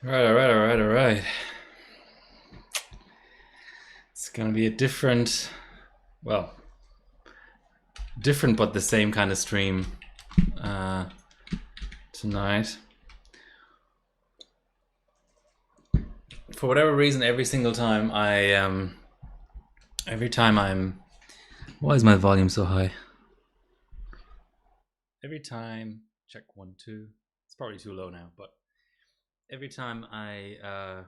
All right. It's gonna be a well, different but the same kind of stream uh, tonight. For whatever reason, every time I'm. Why is my volume so high? Every time, check 1 2. It's probably too low now, but every time I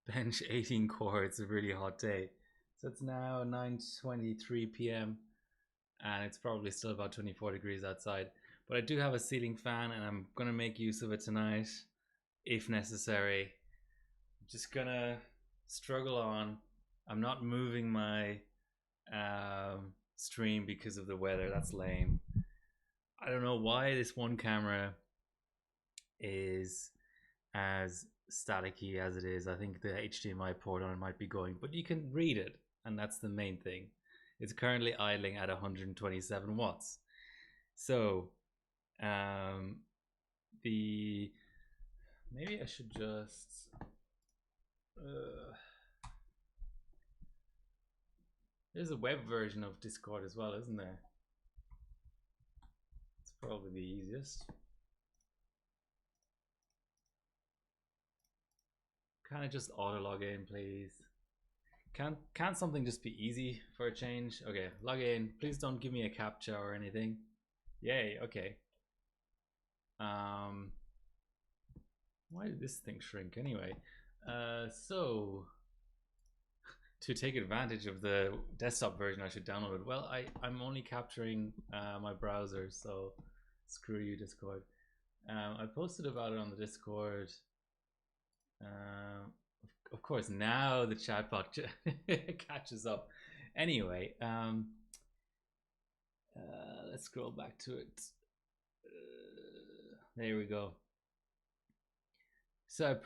bench 18 core, it's a really hot day. So it's now 9:23 p.m. and it's probably still about 24 degrees outside. But I do have a ceiling fan, and I'm gonna make use of it tonight, if necessary. I'm just gonna struggle on. I'm not moving my stream because of the weather. That's lame. I don't know why this one camera is as staticky as it is. I think the HDMI port on it might be going, but you can read it, and that's the main thing. It's currently idling at 127 watts. So, um, the maybe I should just. There's a web version of Discord as well, isn't there? It's probably the easiest. Can I just auto log in, please? Can't something just be easy for a change? Okay, log in. Please don't give me a captcha or anything. Yay, okay. Why did this thing shrink anyway? So to take advantage of the desktop version, I should download it. Well, I'm only capturing my browser, so screw you, Discord. I posted about it on the Discord. Of course, now the chatbot catches up. Anyway, let's scroll back to it. There we go. So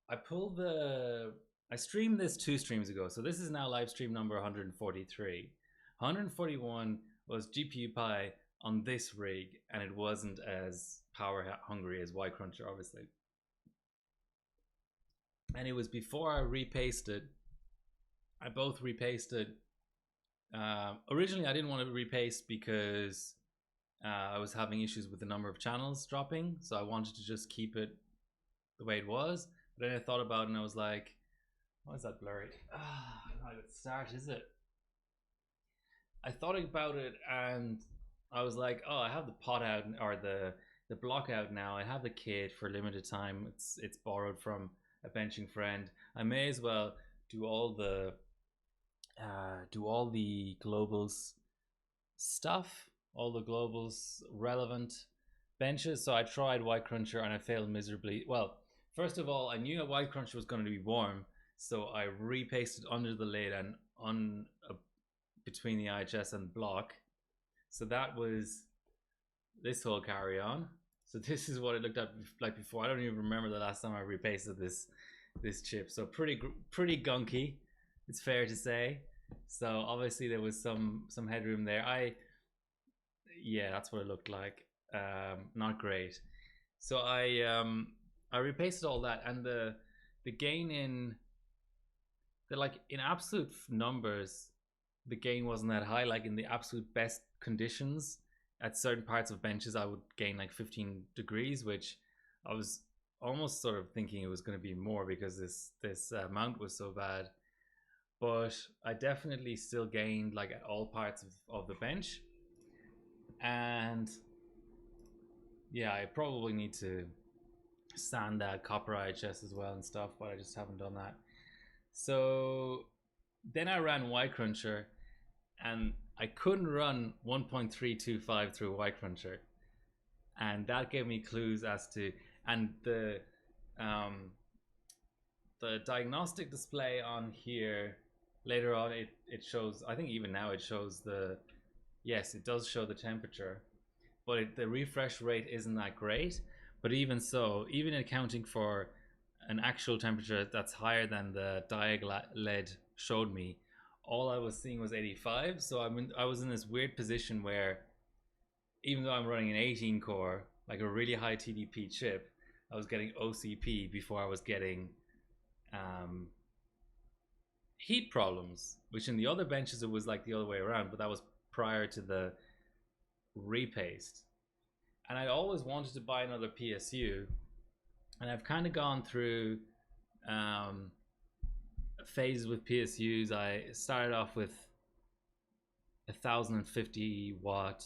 I streamed this 2 streams ago. So this is now live stream number 143. 141 was GPU Pi on this rig, and it wasn't as power hungry as Y Cruncher, obviously. And it was before I repasted. I both repasted. Originally, I didn't want to repaste because I was having issues with the number of channels dropping, so I wanted to just keep it the way it was. But then I thought about it, and I was like, why is that blurry? Not a good start, is it? I thought about it, and I was like, oh, I have the pot out, or the block out now. I have the kit for limited time. It's borrowed from a benching friend. I may as well do all the globals stuff, all the globals relevant benches. So I tried White Cruncher and I failed miserably. Well, first of all, I knew a White Cruncher was going to be warm, so I repasted under the lid and on between the IHS and block. So that was this whole carry on. So this is what it looked like before. I don't even remember the last time I repasted this chip. So pretty gunky, it's fair to say. So obviously there was some headroom there. Yeah, that's what it looked like. Not great. So I repasted all that, and the gain in in absolute numbers, the gain wasn't that high. Like in the absolute best conditions, at certain parts of benches, I would gain like 15 degrees, which I was almost sort of thinking it was going to be more because this mount was so bad. But I definitely still gained like at all parts of the bench. And yeah, I probably need to sand that copper IHS as well and stuff, but I just haven't done that. So then I ran Y Cruncher, and I couldn't run 1.325 through Y Cruncher, and that gave me clues as to, and the diagnostic display on here later on, it shows, I think even now it shows yes, it does show the temperature, but the refresh rate isn't that great. But even so, even accounting for an actual temperature that's higher than the diag LED showed me, all I was seeing was 85. So I was in this weird position where even though I'm running an 18 core, like a really high TDP chip, I was getting OCP before I was getting heat problems, which in the other benches it was like the other way around, but that was prior to the repaste. And I always wanted to buy another PSU, and I've kind of gone through phases with PSUs. I started off with 1050 watt,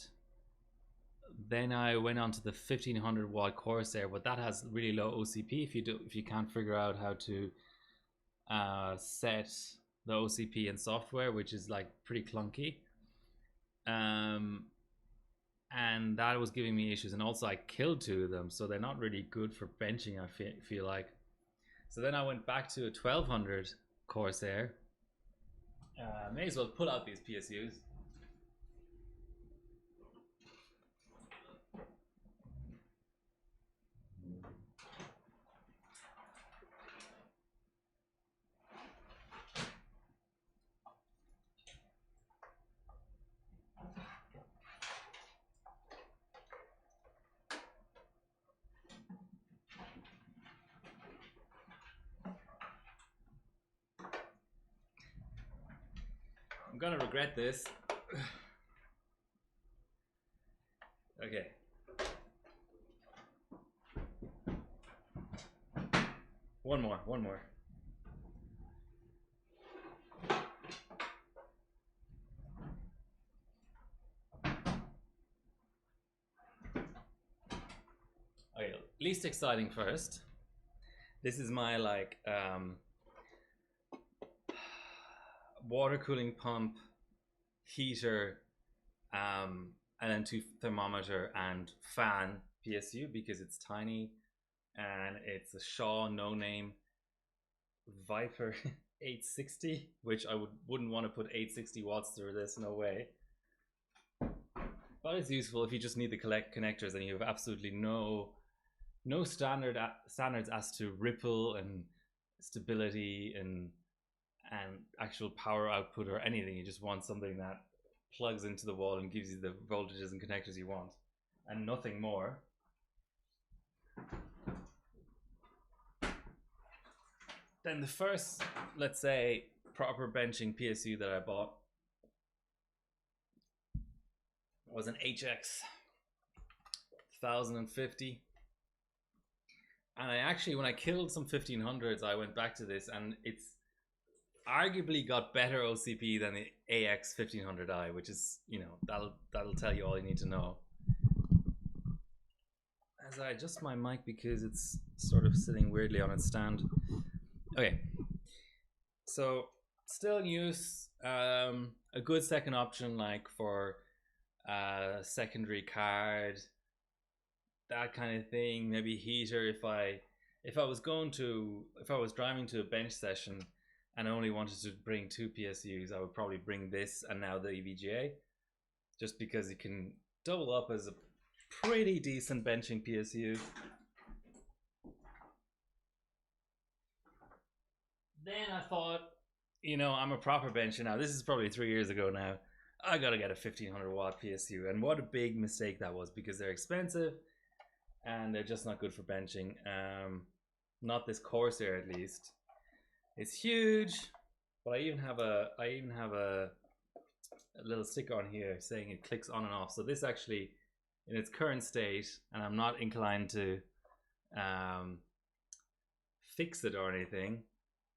then I went on to the 1500 watt Corsair, but that has really low OCP if you can't figure out how to set the OCP in software, which is like pretty clunky. And that was giving me issues, and also I killed 2 of them, so they're not really good for benching, I feel like. So then I went back to a 1200 Corsair. May as well pull out these PSUs. I'm gonna regret this. Okay. One more. Okay, least exciting first. This is my like water cooling pump, heater, and then 2 thermometer and fan PSU, because it's tiny and it's a Shaw no name Viper 860, which I wouldn't want to put 860 watts through this, no way. But it's useful if you just need the connectors and you have absolutely no standards as to ripple and stability and actual power output or anything. You just want something that plugs into the wall and gives you the voltages and connectors you want, and nothing more. Then the first, let's say, proper benching PSU that I bought was an HX 1050. And I actually, when I killed some 1500s, I went back to this, and it's arguably got better OCP than the AX 1500i, which is, you know, that'll tell you all you need to know. As I adjust my mic because it's sort of sitting weirdly on its stand. Okay, so still in use. A good second option, like for secondary card, that kind of thing. Maybe heater if I was driving to a bench session and I only wanted to bring 2 PSUs, I would probably bring this and now the EVGA, just because it can double up as a pretty decent benching PSU. Then I thought, you know, I'm a proper bencher now. This is probably 3 years ago now. I gotta get a 1500 watt PSU, and what a big mistake that was, because they're expensive and they're just not good for benching. Not this Corsair, at least. It's huge, but I even have a little sticker on here saying it clicks on and off. So this actually, in its current state, and I'm not inclined to fix it or anything,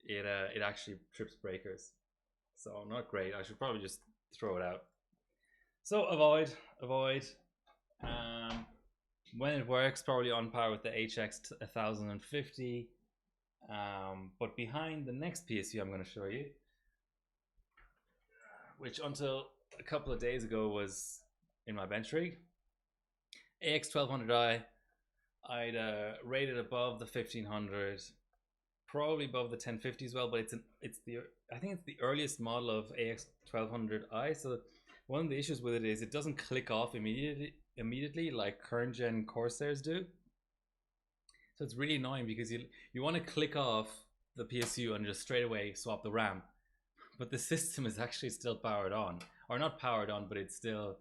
it actually trips breakers. So not great. I should probably just throw it out. So avoid. When it works, probably on par with the HX 1050. But behind the next PSU I'm going to show you, which until a couple of days ago was in my bench rig, AX 1200i, I'd rated above the 1500, probably above the 1050 as well, but I think it's the earliest model of AX 1200i. So one of the issues with it is it doesn't click off immediately like current gen Corsairs do. So it's really annoying, because you want to click off the PSU and just straight away swap the RAM, but the system is actually still powered on, or not powered on, but it's still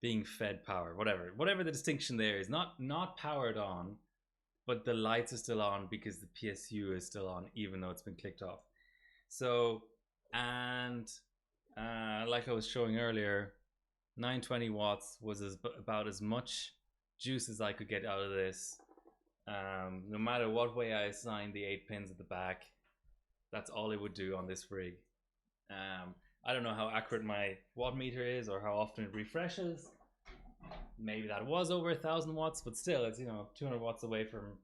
being fed power, whatever the distinction there is. Not powered on, but the lights are still on because the PSU is still on, even though it's been clicked off. So, and like I was showing earlier, 920 watts was about as much juice as I could get out of this. No matter what way I assigned the 8 pins at the back, that's all it would do on this rig. I don't know how accurate my watt meter is or how often it refreshes. Maybe that was over 1,000 watts, but still, it's 200 watts away from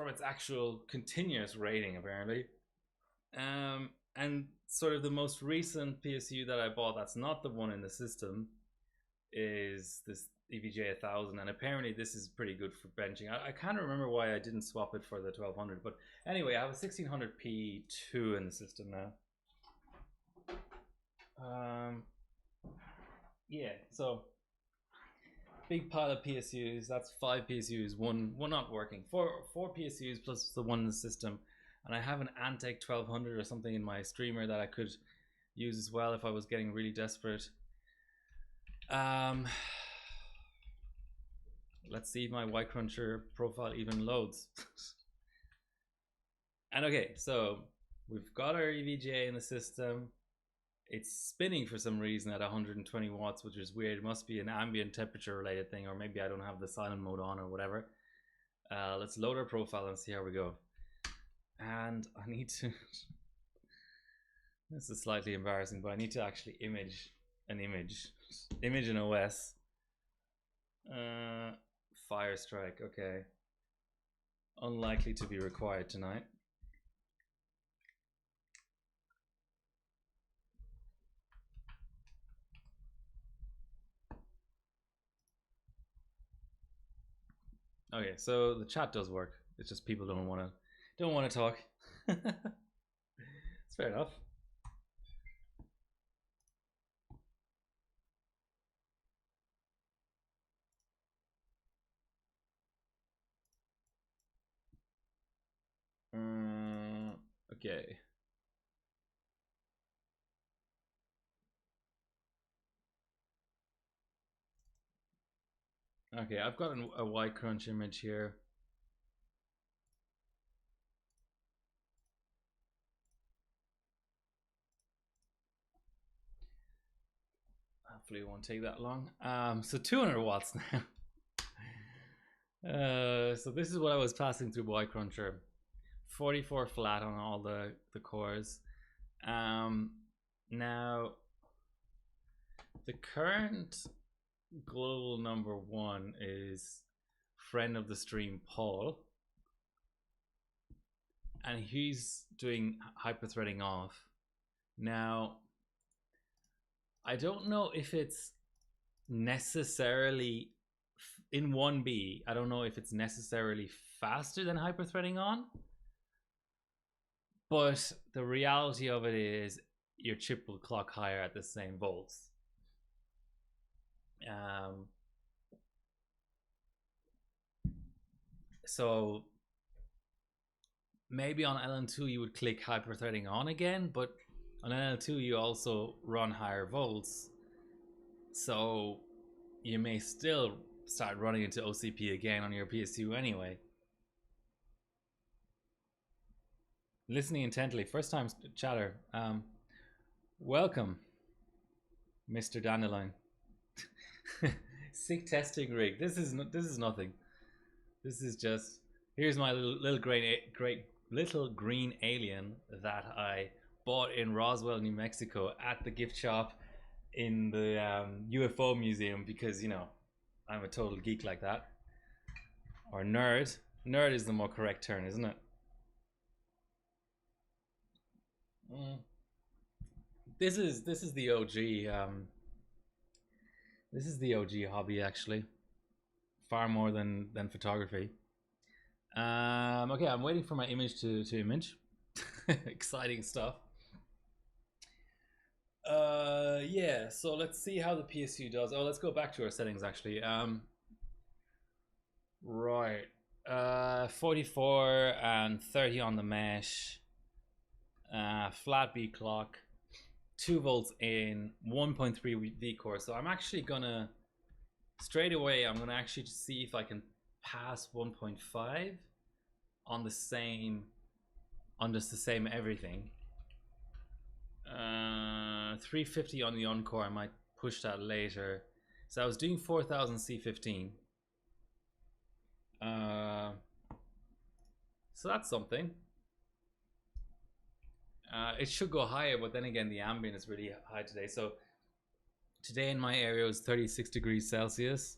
its actual continuous rating, apparently. And sort of the most recent PSU that I bought, that's not the one in the system, is this EVGA 1000, and apparently this is pretty good for benching. I can't remember why I didn't swap it for the 1200, but anyway, I have a 1600P2 in the system now. Yeah, so big pile of PSUs. That's 5 PSUs, one not working. Four PSUs plus the one in the system, and I have an Antec 1200 or something in my streamer that I could use as well if I was getting really desperate. Let's see if my Y Cruncher profile even loads. And okay, so we've got our EVGA in the system. It's spinning for some reason at 120 watts, which is weird. It must be an ambient temperature related thing, or maybe I don't have the silent mode on or whatever. Let's load our profile and see how we go. And I need to this is slightly embarrassing, but I need to actually image an OS. Firestrike, okay. Unlikely to be required tonight. Okay, so the chat does work. It's just people don't want to talk. It's fair enough. Okay. Okay, I've got a Y Crunch image here. Hopefully it won't take that long. So 200 watts now. So this is what I was passing through Y Cruncher. 44 flat on all the cores. Now the current global number 1 is friend of the stream Paul, and he's doing hyperthreading off. Now I don't know if it's necessarily in 1B, I don't know if it's necessarily faster than hyperthreading on, but the reality of it is your chip will clock higher at the same volts. So maybe on LN2 you would click hyperthreading on again, but on LN2 you also run higher volts, so you may still start running into OCP again on your PSU anyway. Listening intently, first time chatter. Welcome, Mr. Dandelion. Sick testing rig. This is nothing. This is just, here's my little green alien that I bought in Roswell, New Mexico, at the gift shop in the UFO museum, because I'm a total geek like that, or nerd. Nerd is the more correct term, isn't it? This is the OG. This is the OG hobby, actually. Far more than photography. Okay, I'm waiting for my image to image. Exciting stuff. Yeah, so let's see how the PSU does. Oh, let's go back to our settings, actually. Right. 44 and 30 on the mesh. Flat B clock. 2 volts in 1.3 V core. So I'm actually gonna straight away. I'm gonna actually see if I can pass 1.5 on the same, on just the same everything. 350 on the Encore. I might push that later. So I was doing 4000 C15. So that's something. It should go higher, but then again, the ambient is really high today. So today in my area was 36 degrees Celsius,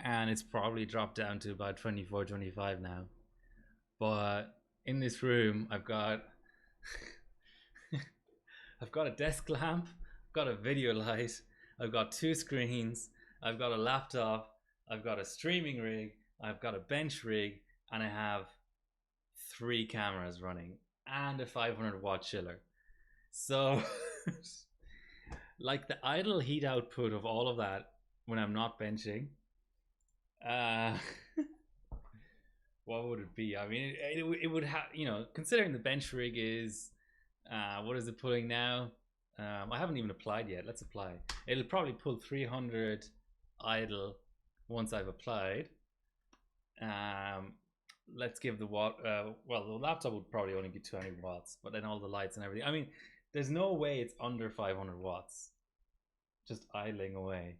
and it's probably dropped down to about 24, 25 now. But in this room, I've got I've got a desk lamp, I've got a video light, I've got 2 screens, I've got a laptop, I've got a streaming rig, I've got a bench rig, and I have 3 cameras running and a 500 watt chiller. So like the idle heat output of all of that when I'm not benching, what would it be? I mean, it would have, you know, considering the bench rig is, what is it pulling now? I haven't even applied yet. Let's apply. It'll probably pull 300 idle once I've applied. Let's give the watt. Well, the laptop would probably only be 20 watts, but then all the lights and everything. I mean, there's no way it's under 500 watts, just idling away.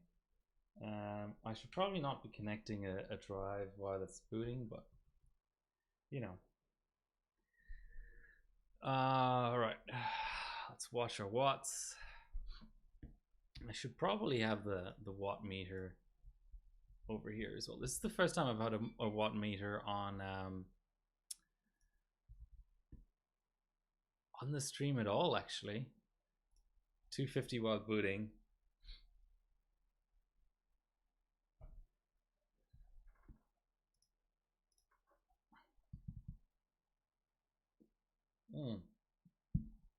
I should probably not be connecting a drive while it's booting, but you know. All right, let's watch our watts. I should probably have the watt meter over here as well. This is the first time I've had a watt meter on the stream at all, actually. 250 watt booting.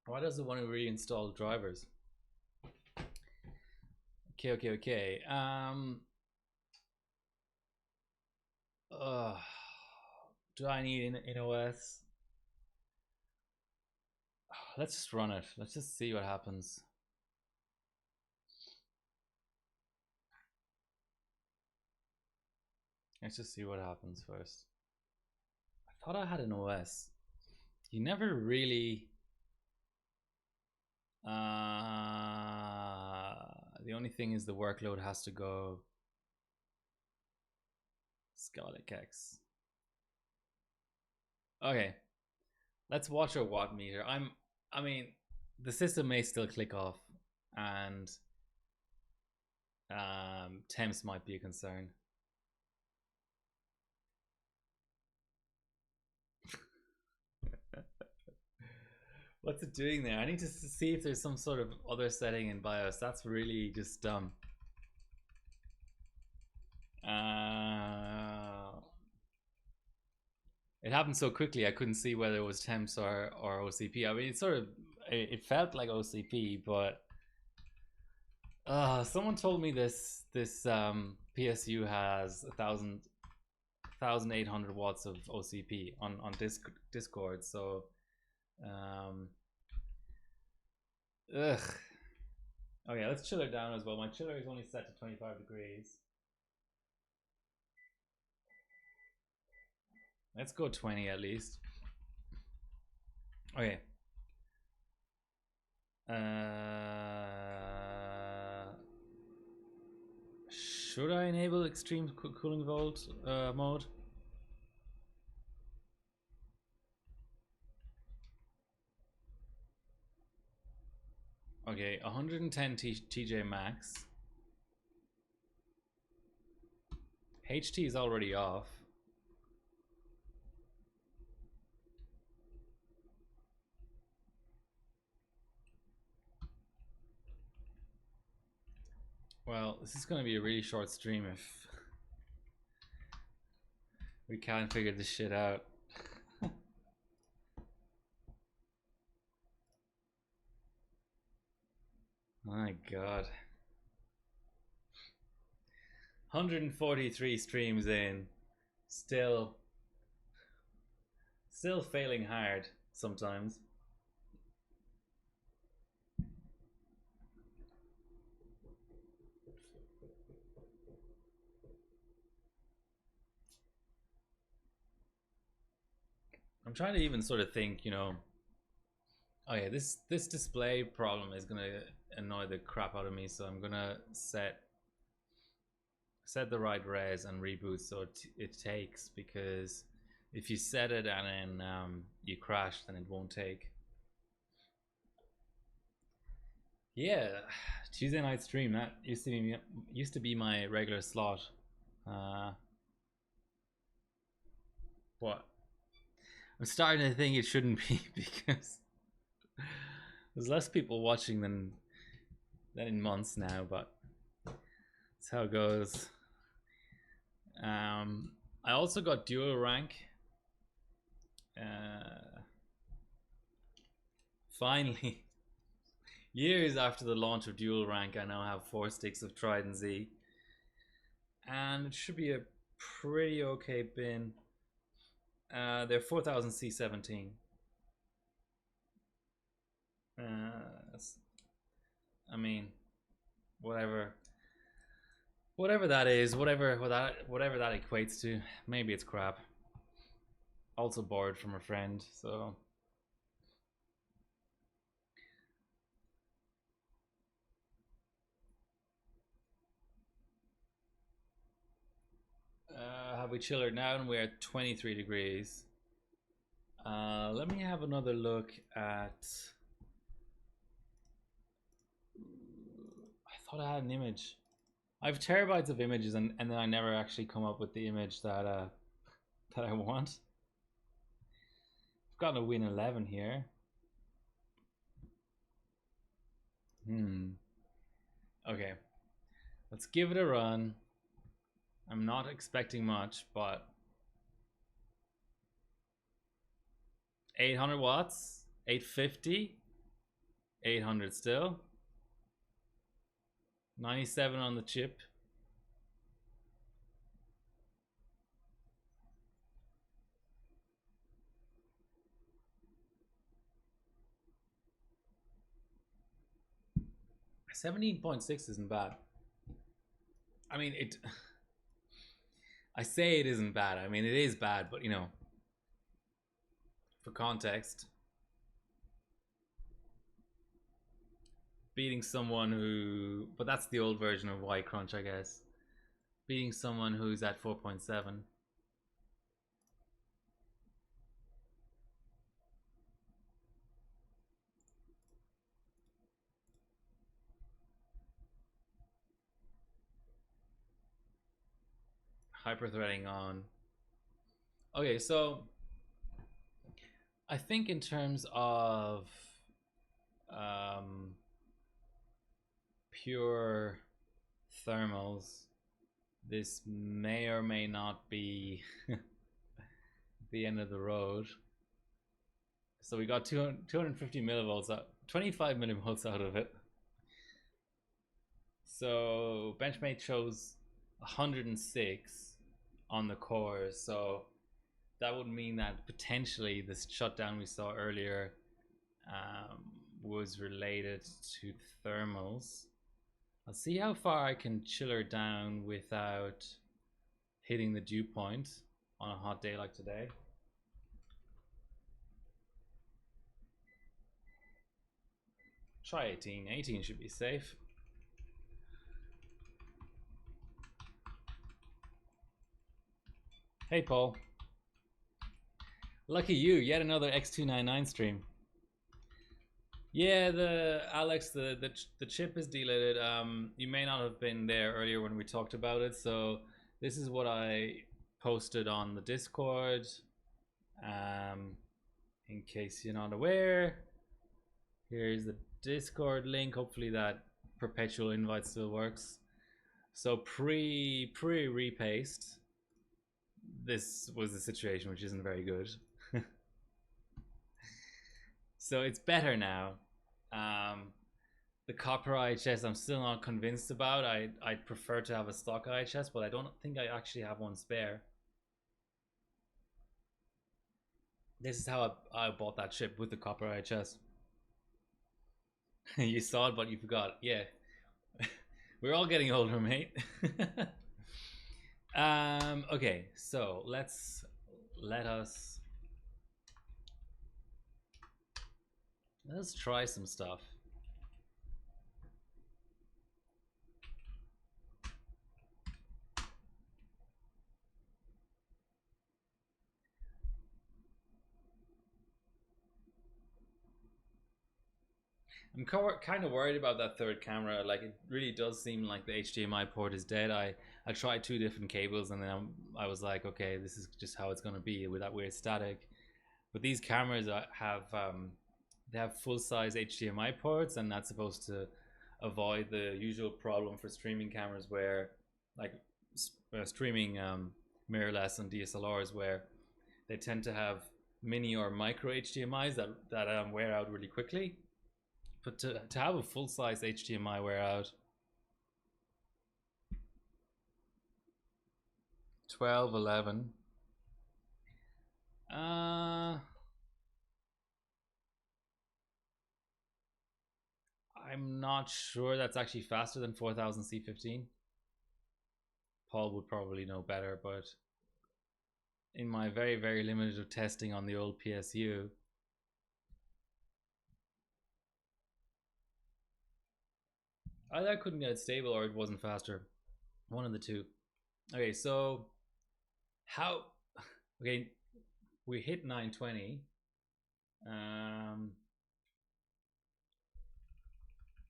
Why does it want to reinstall drivers? Okay. Do I need an OS? Let's just run it. Let's just see what happens. Let's just see what happens first. I thought I had an OS. You never really... the only thing is the workload has to go Scarlet X. Okay, let's watch our watt meter. I mean, the system may still click off, and temps might be a concern. What's it doing there? I need to see if there's some sort of other setting in BIOS. That's really just dumb. It happened so quickly I couldn't see whether it was temps or OCP. I mean, it felt like OCP, but someone told me this PSU has 1,800 watts of OCP on Discord. So ugh. Okay, let's chill it down as well. My chiller is only set to 25 degrees. Let's go 20 at least. Okay. Should I enable extreme cooling volt mode? Okay, 110 TJ max. HT is already off. Well, this is going to be a really short stream if we can't figure this shit out. My God. 143 streams in. Still failing hard sometimes. I'm trying to even sort of think, you know, oh yeah, this display problem is gonna annoy the crap out of me, so I'm gonna set the right res and reboot so it takes, because if you set it and then you crash, then it won't take. Yeah, Tuesday night stream, that used to be my regular slot. What? I'm starting to think it shouldn't be because there's less people watching than in months now, but that's how it goes. I also got dual rank. Finally, years after the launch of dual rank, I now have 4 sticks of Trident Z, and it should be a pretty okay bin. They're 4000 C17. I mean, whatever that is, whatever that equates to. Maybe it's crap. Also borrowed from a friend, so have we chillered now? And we're at 23 degrees. Let me have another look at. I thought I had an image. I have terabytes of images, and then I never actually come up with the image that that I want. I've gotten a win 11 here. Okay, let's give it a run. I'm not expecting much, but 800 watts, 850, 800 still, 97 on the chip. $17.6 isn't bad. I mean, I say it isn't bad. I mean, it is bad, but you know, for context, beating someone who, but that's the old version of Y Crunch, I guess. Beating someone who's at 4.7. Hyperthreading on. Okay, so I think in terms of pure thermals, this may or may not be the end of the road. So we got 250 millivolts out, 25 millivolts out of it. So Benchmade shows 106 on the cores, so that would mean that potentially this shutdown we saw earlier was related to thermals. I'll see how far I can chill her down without hitting the dew point on a hot day like today. Try 18. 18 should be safe. Hey Paul. Lucky you, yet another X299 stream. Yeah, the Alex, the chip is deleted. You may not have been there earlier when we talked about it, so this is what I posted on the Discord. In case you're not aware, here's the Discord link. Hopefully that perpetual invite still works. So pre repaste, this was the situation, which isn't very good. So it's better now. The copper IHS I'm still not convinced about. I'd prefer to have a stock IHS, but I don't think I actually have one spare. This is how I bought that chip, with the copper IHS. You saw it, but you forgot. Yeah. We're all getting older, mate. Okay, so let us Let's try some stuff. I'm kind of worried about that third camera. Like, it really does seem like the HDMI port is dead. I tried two different cables, and then I was like, okay, this is just how it's going to be with that weird static. But these cameras have they have full size HDMI ports, and that's supposed to avoid the usual problem for streaming cameras where, like, streaming mirrorless on DSLRs, where they tend to have mini or micro HDMIs that wear out really quickly. But to have a full size HDMI wear out, 12, 11. I'm not sure that's actually faster than 4000 C15. Paul would probably know better, but in my very, very limited testing on the old PSU, either I couldn't get it stable or it wasn't faster. One of the two. Okay, so how? Okay, we hit 920.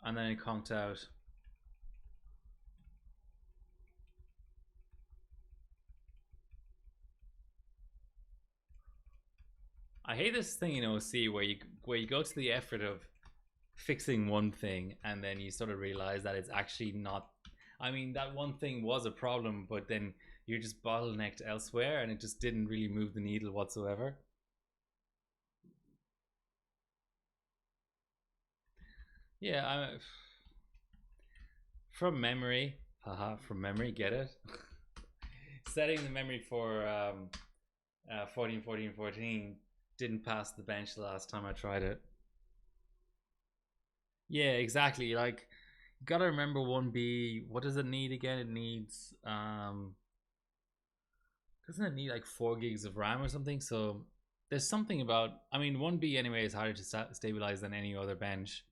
And then it conked out. I hate this thing in OC where you go to the effort of fixing one thing and then you sort of realize that it's actually not. I mean, that one thing was a problem, but then you're just bottlenecked elsewhere and it just didn't really move the needle whatsoever. Yeah, from memory, from memory, get it? Setting the memory for 14, 14, 14 didn't pass the bench the last time I tried it. Yeah, exactly. Like, you gotta remember 1B. What does it need again? It needs doesn't it need like 4 gigs of RAM or something? So there's something about. I mean, 1B anyway is harder to stabilize than any other bench.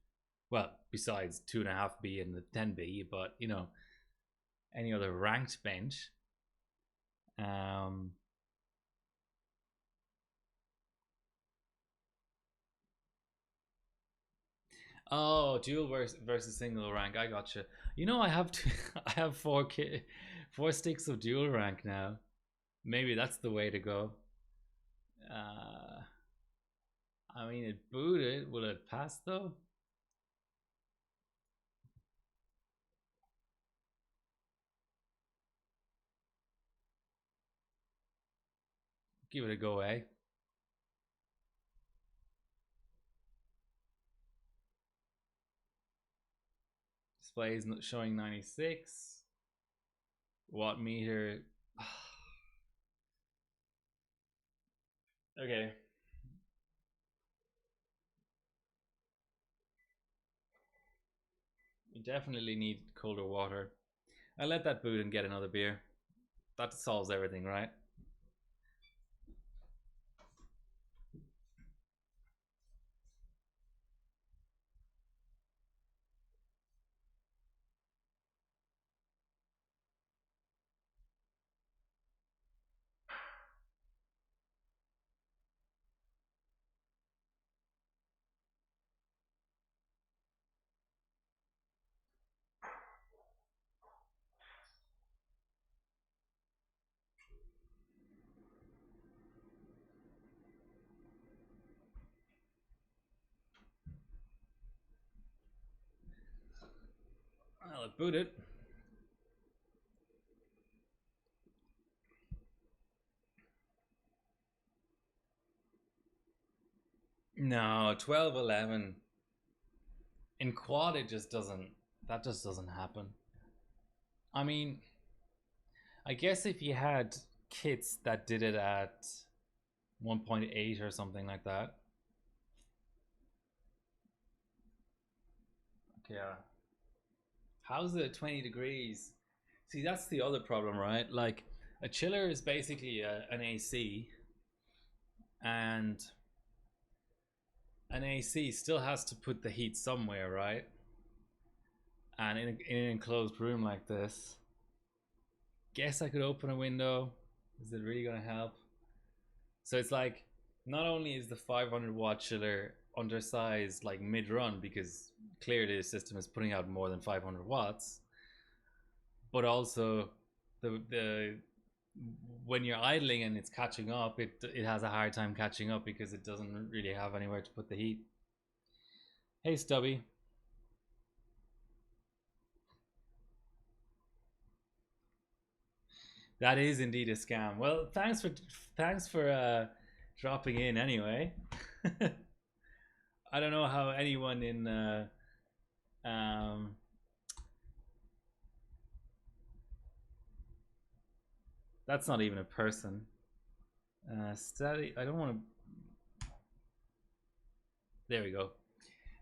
Well, besides 2.5B and the 10B, but you know, any other ranked bench. Oh, dual versus single rank. I gotcha. You know, I have I have 4 sticks of dual rank now. Maybe that's the way to go. Uh, I mean, it booted. Will it pass though? Give it a go, eh? Display is showing 96. Watt meter. Okay. You definitely need colder water. I let that boot and get another beer. That solves everything, right? Well, it booted. No, 12, 11. In quad, it just doesn't. That just doesn't happen. I mean, I guess if you had kits that did it at 1.8 or something like that. Okay, yeah. How's it 20 degrees? See, that's the other problem, right? Like, a chiller is basically an AC, and an AC still has to put the heat somewhere, right? And in an enclosed room like this, guess I could open a window. Is it really gonna help? So it's like, not only is the 500-watt chiller undersized like mid-run because clearly the system is putting out more than 500 watts, but also the when you're idling and it's catching up, it has a hard time catching up because it doesn't really have anywhere to put the heat. Hey Stubby. That is indeed a scam. Well, thanks for dropping in anyway. I don't know how anyone in um, that's not even a person. Steady. I don't want to. There we go.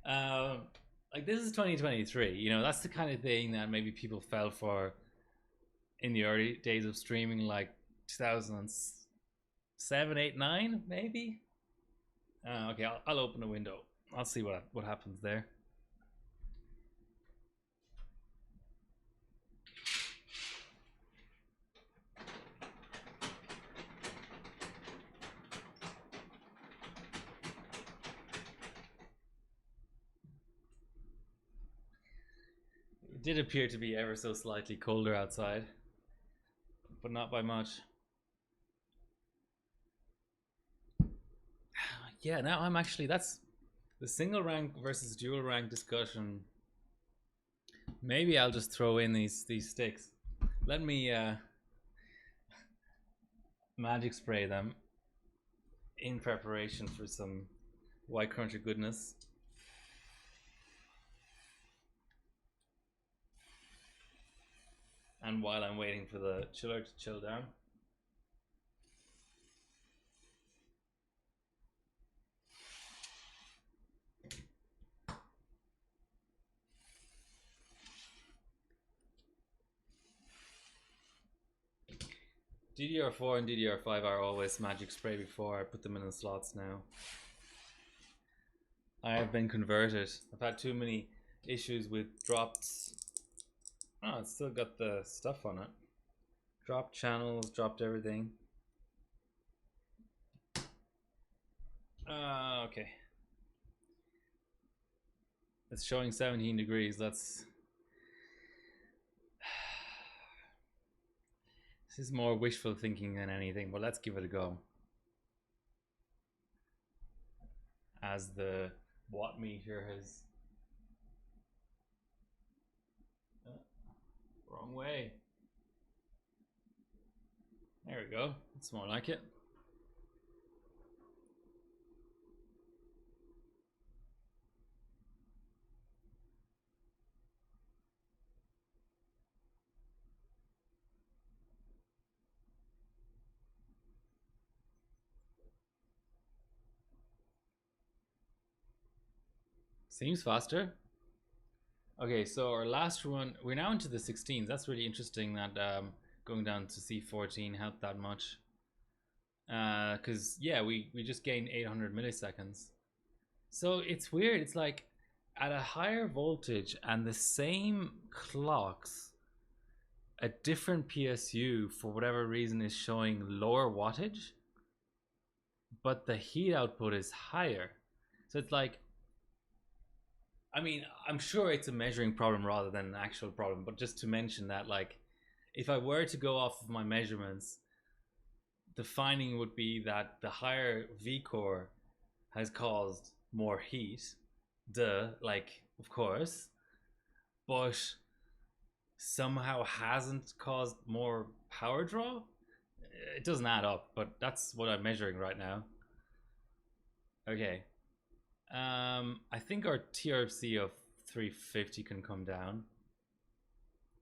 Like this is 2023. You know, that's the kind of thing that maybe people fell for in the early days of streaming, like 2007, 8, 9, maybe. Okay, I'll open the window. I'll see what happens there. It did appear to be ever so slightly colder outside, but not by much. Yeah, now I'm actually, that's the single rank versus dual rank discussion. Maybe I'll just throw in these sticks. Let me magic spray them in preparation for some white crunchy goodness. And while I'm waiting for the chiller to chill down. DDR4 and DDR5 are always magic spray before I put them in the slots now. I have been converted. I've had too many issues with dropped. Oh, it's still got the stuff on it. Dropped channels, dropped everything. Okay. It's showing 17 degrees. This is more wishful thinking than anything, but let's give it a go. As the watt meter has... wrong way. There we go. It's more like it. Seems faster. Okay, so our last one, we're now into the 16s. That's really interesting that going down to C14 helped that much. Because, yeah, we just gained 800 milliseconds. So it's weird. It's like at a higher voltage and the same clocks, a different PSU, for whatever reason, is showing lower wattage, but the heat output is higher. So it's like, I mean, I'm sure it's a measuring problem rather than an actual problem, but just to mention that, like, if I were to go off of my measurements, the finding would be that the higher V-core has caused more heat. Duh, like, of course. But somehow hasn't caused more power draw? It doesn't add up, but that's what I'm measuring right now. Okay. I think our TRC of 350 can come down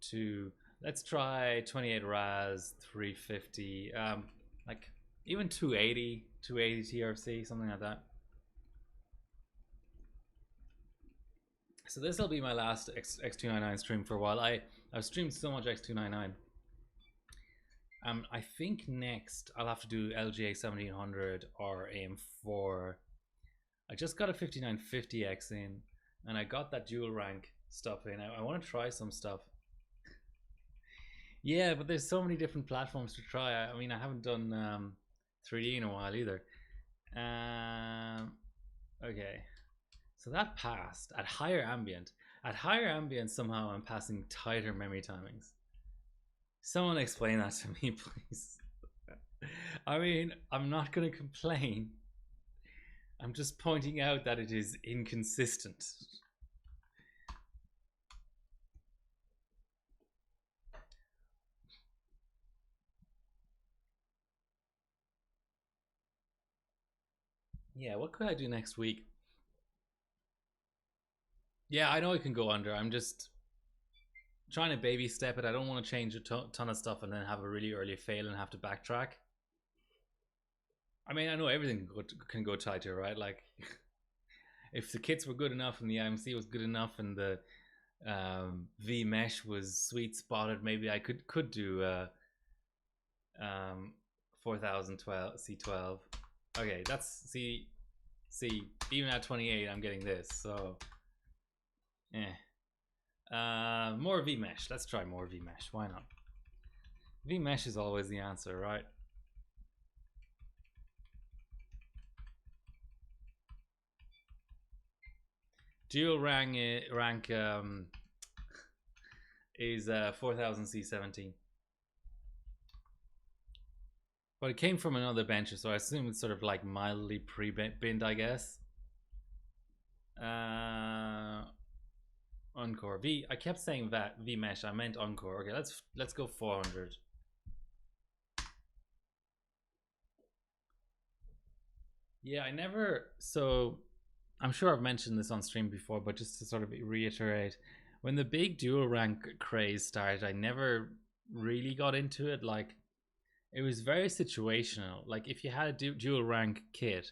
to, let's try 28 RAS, 350, like even 280 TRC, something like that. So this will be my last X299 stream for a while. I've streamed so much X299. I think next I'll have to do LGA 1700 or AM4. I just got a 5950X in, and I got that dual rank stuff in. I want to try some stuff. Yeah, but there's so many different platforms to try. I mean, I haven't done 3D in a while either. Okay, so that passed at higher ambient. At higher ambient, somehow I'm passing tighter memory timings. Someone explain that to me, please. I mean, I'm not going to complain. I'm just pointing out that it is inconsistent. Yeah, what could I do next week? Yeah, I know I can go under. I'm just trying to baby step it. I don't want to change a ton of stuff and then have a really early fail and have to backtrack. I mean, I know everything can go tighter, right? Like, if the kits were good enough and the IMC was good enough and the V mesh was sweet spotted, maybe I could do 4012 C12. Okay, that's see even at 28 I'm getting this, so more V mesh. Let's try more V mesh. Why not? V mesh is always the answer, right? Dual rank is 4000 C17. But it came from another bencher, so I assume it's sort of like mildly pre-binned, I guess. Encore V. I kept saying that V mesh. I meant Encore. Okay, let's go 400. Yeah, I never. So I'm sure I've mentioned this on stream before, but just to sort of reiterate, when the big dual rank craze started, I never really got into it. Like, it was very situational. Like, if you had a dual rank kit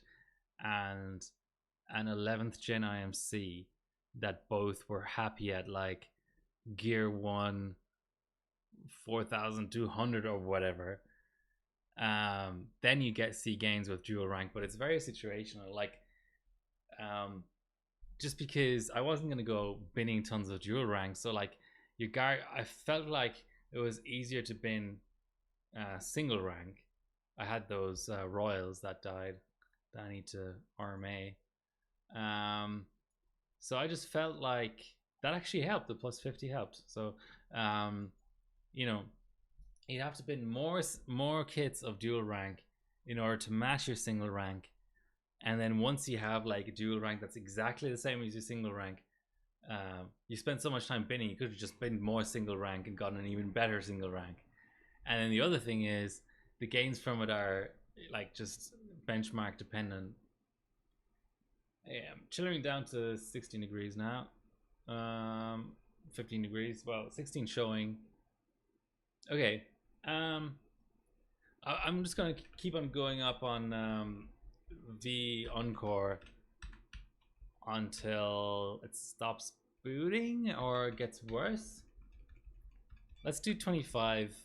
and an 11th gen IMC that both were happy at like gear 1 4200 or whatever, then you see gains with dual rank. But it's very situational. Like, just because I wasn't gonna go binning tons of dual rank, so like I felt like it was easier to bin single rank. I had those royals that died that I need to RMA. So I just felt like that actually helped. The plus 50 helped. So you know, you'd have to bin more kits of dual rank in order to match your single rank. And then once you have like a dual rank that's exactly the same as your single rank, you spend so much time binning, you could have just binned more single rank and gotten an even better single rank. And then the other thing is the gains from it are like just benchmark dependent. Yeah, I'm chilling down to 16 degrees now. 15 degrees. Well, 16 showing. Okay. I'm just gonna keep on going up on V Encore until it stops booting or gets worse. Let's do 25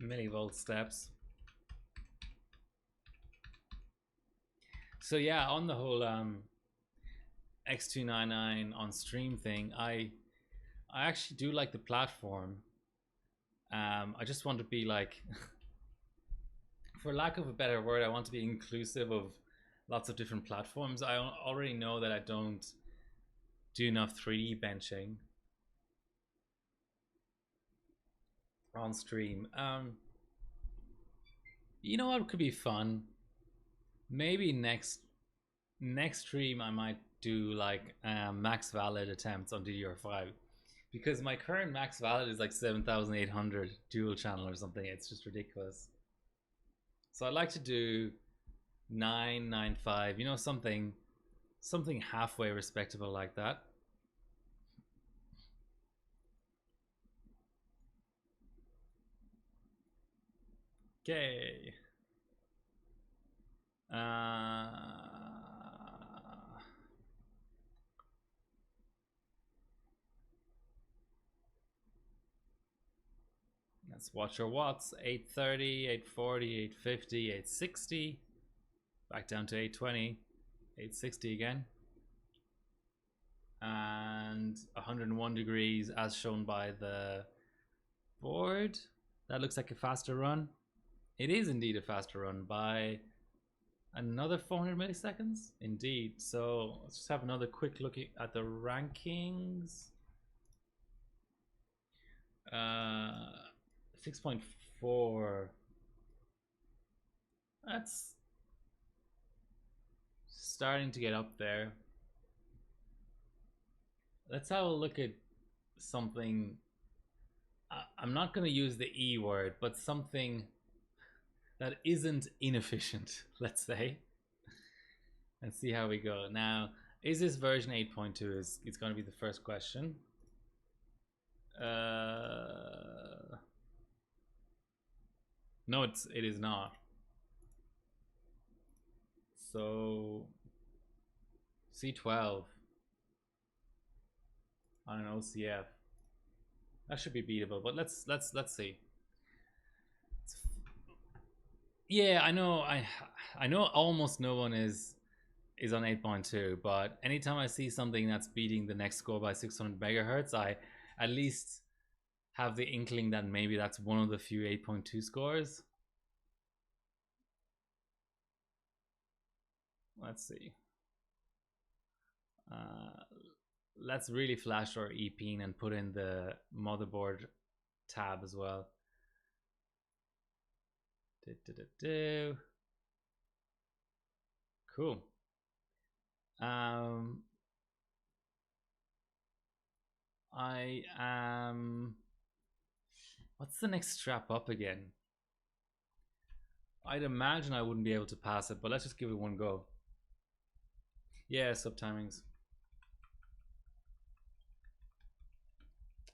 millivolt steps. So yeah, on the whole X299 on stream thing, I actually do like the platform. I just want to be like, for lack of a better word, I want to be inclusive of lots of different platforms. I already know that I don't do enough 3D benching on stream. You know what could be fun? Maybe next stream I might do like max valid attempts on DDR5, because my current max valid is like 7,800 dual channel or something. It's just ridiculous. So I'd like to do 995, you know, something halfway respectable like that. Okay. Let's watch our watts. 830, 840, 850, 860. Back down to 820. 860 again. And 101 degrees as shown by the board. That looks like a faster run. It is indeed a faster run by another 400 milliseconds. Indeed. So let's just have another quick look at the rankings. 6.4. That's starting to get up there. Let's have a look at something. I'm not going to use the E word, but something that isn't inefficient, let's say. And see how we go. Now, is this version 8.2? It's going to be the first question. No, it is not. So C12 on an OCF. That should be beatable, but let's see. Yeah, I know. I know almost no one is on 8.2, but anytime I see something that's beating the next score by 600 megahertz, I at least have the inkling that maybe that's one of the few 8.2 scores. Let's see. Let's really flash our EPN and put in the motherboard tab as well. Cool. I am. What's the next strap up again? I'd imagine I wouldn't be able to pass it, but let's just give it one go. Yeah, subtimings.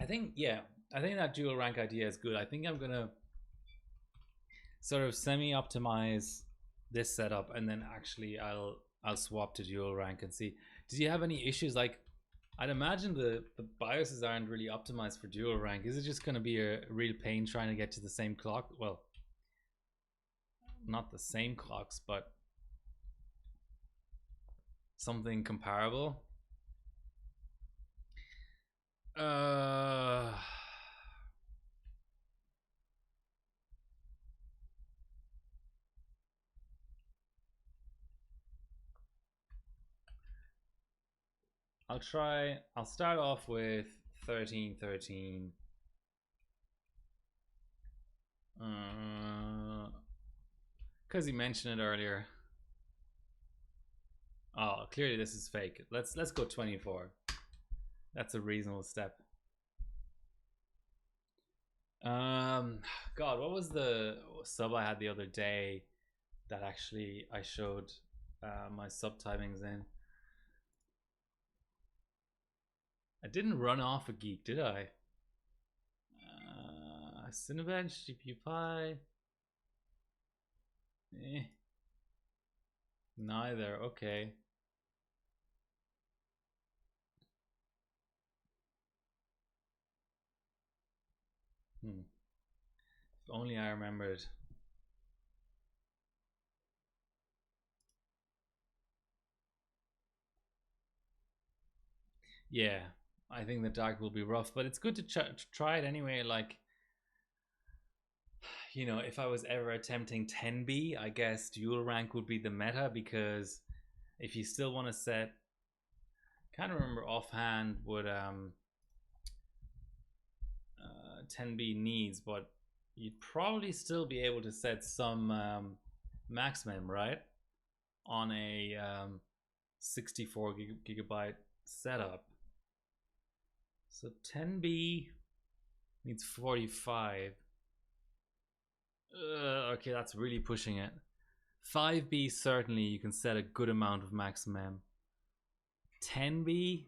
I think that dual rank idea is good. I think I'm gonna sort of semi-optimize this setup, and then actually I'll swap to dual rank and see. Did you have any issues? Like, I'd imagine the BIOSes aren't really optimized for dual rank. Is it just going to be a real pain trying to get to the same clock? Well, not the same clocks, but something comparable. I'll start off with 1313. Because you mentioned it earlier. Oh, clearly this is fake. Let's go 24. That's a reasonable step. God, what was the sub I had the other day that actually I showed my sub timings in? I didn't run off a geek, did I? Cinebench, GPU Pi. Neither. Okay. If only I remembered. Yeah, I think the dark will be rough, but it's good to try it anyway. Like, you know, if I was ever attempting 10B, I guess dual rank would be the meta, because if you still want to set, can't remember offhand what 10B needs, but you'd probably still be able to set some maximum, right, on a 64 gigabyte setup. So 10B needs 45. Okay, that's really pushing it. 5B, certainly you can set a good amount of maximum. 10B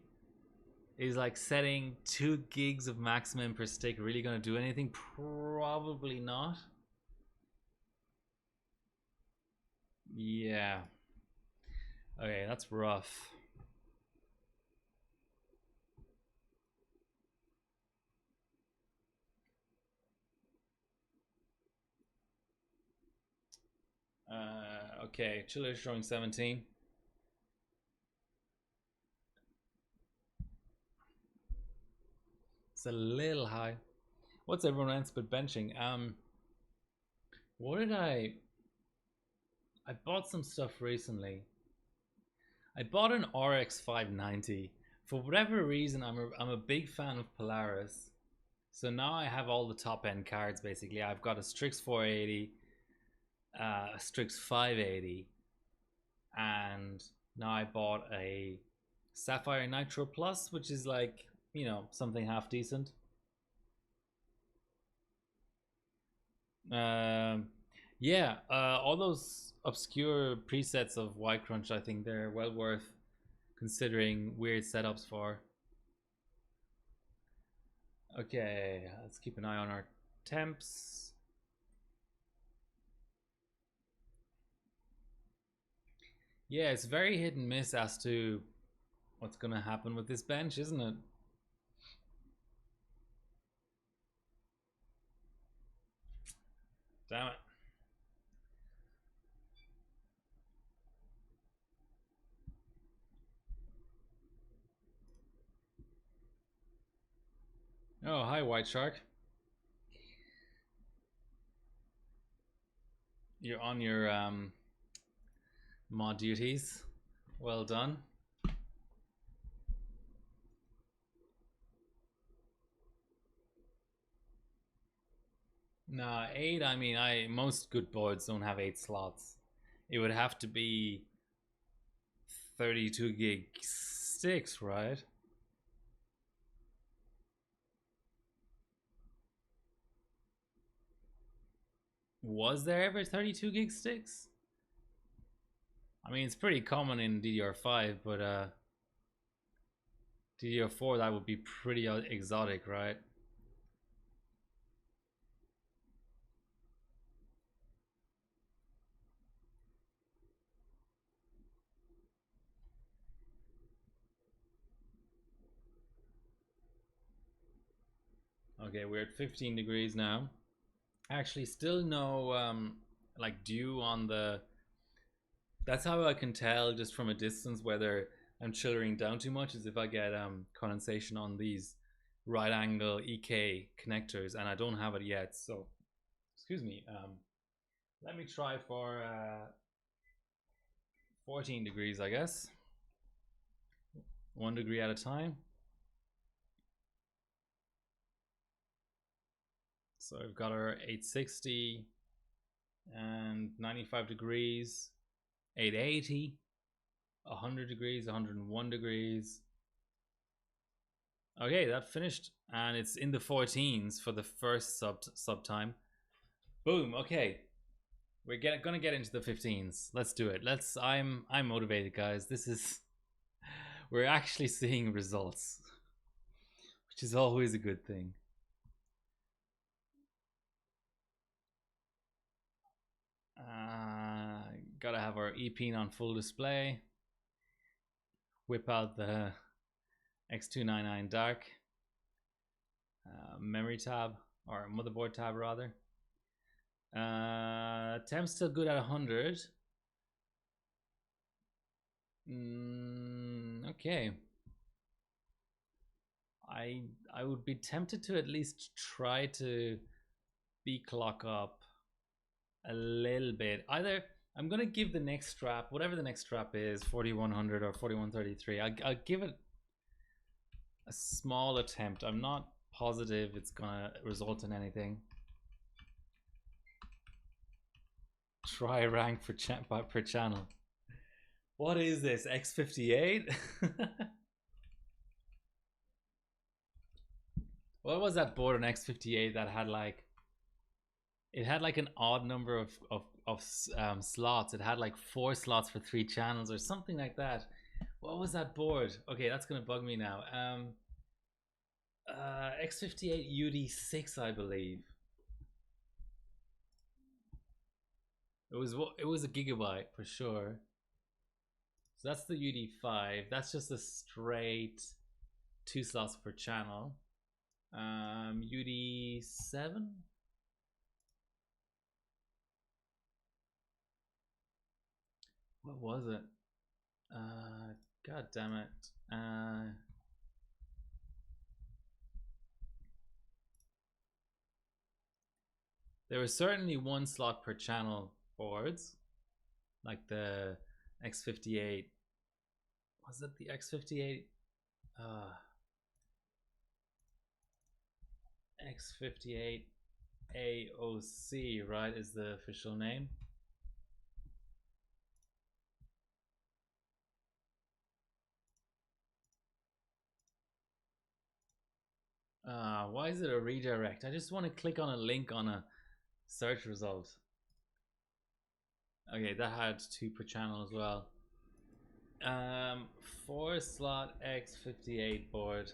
is like setting 2 gigs of maximum per stick really going to do anything? Probably not. Yeah. Okay, that's rough. Okay, chiller showing 17. It's a little high. What's everyone else but benching? What did I bought some stuff recently. I bought an RX 590. For whatever reason, I'm a big fan of Polaris. So now I have all the top end cards basically. I've got a Strix 480, a Strix 580, and now I bought a Sapphire Nitro Plus, which is like, you know, something half decent. Yeah, all those obscure presets of Y Crunch, I think they're well worth considering weird setups for. Okay, let's keep an eye on our temps. Yeah, it's very hit and miss as to what's going to happen with this bench, isn't it? Damn it. Oh, hi, White Shark. You're on your mod duties. Well done. Nah, 8, I mean, most good boards don't have 8 slots. It would have to be 32 gig sticks, right? Was there ever 32 gig sticks? I mean, it's pretty common in DDR5, but DDR4 that would be pretty exotic, right? Okay, we're at 15 degrees now. Actually, still no like dew on the. That's how I can tell just from a distance whether I'm chillering down too much, is if I get condensation on these right angle EK connectors, and I don't have it yet. So, excuse me. Let me try for 14 degrees, I guess. 1 degree at a time. So I've got our 860 and 95 degrees, 880, 100 degrees, 101 degrees. Okay, that finished, and it's in the 14s for the first sub time. Boom. Okay, we're gonna get into the 15s. Let's do it. I'm motivated, guys. This is we're actually seeing results, which is always a good thing. Gotta have our E-Pin on full display. Whip out the X299 Dark memory tab, or motherboard tab rather. Temp's still good at 100. Okay. I would be tempted to at least try to beat clock up a little bit. Either I'm gonna give the next strap, whatever the next strap is, 4100 or 4133. I'll give it a small attempt. I'm not positive it's gonna result in anything. Try rank for per channel. What is this? X58? What was that board on X58 that had like, it had like an odd number of slots. It had like 4 slots for 3 channels or something like that. What was that board? Okay, that's gonna bug me now. X58 UD6, I believe. It was a gigabyte for sure. So that's the UD5. That's just a straight 2 slots per channel. UD7. What was it? God damn it. There was certainly one slot per channel boards, like the X58. Was it the X58? X58 AOC, right, is the official name. Why is it a redirect? I just want to click on a link on a search result. Okay, that had 2 per channel as well. 4 slot X58 board.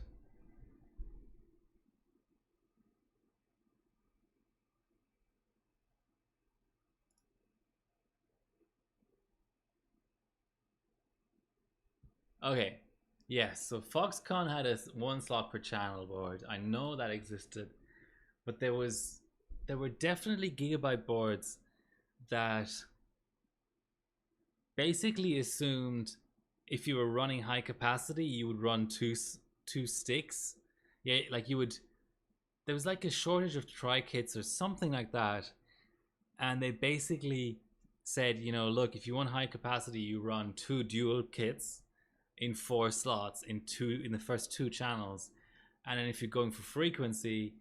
Okay, yes, so Foxconn had a 1 slot per channel board. I know that existed, but there were definitely gigabyte boards that basically assumed if you were running high capacity, you would run two sticks. Yeah, like you would. There was like a shortage of tri kits or something like that, and they basically said, you know, look, if you want high capacity, you run 2 dual kits in 4 slots in the first 2 channels, and then if you're going for frequency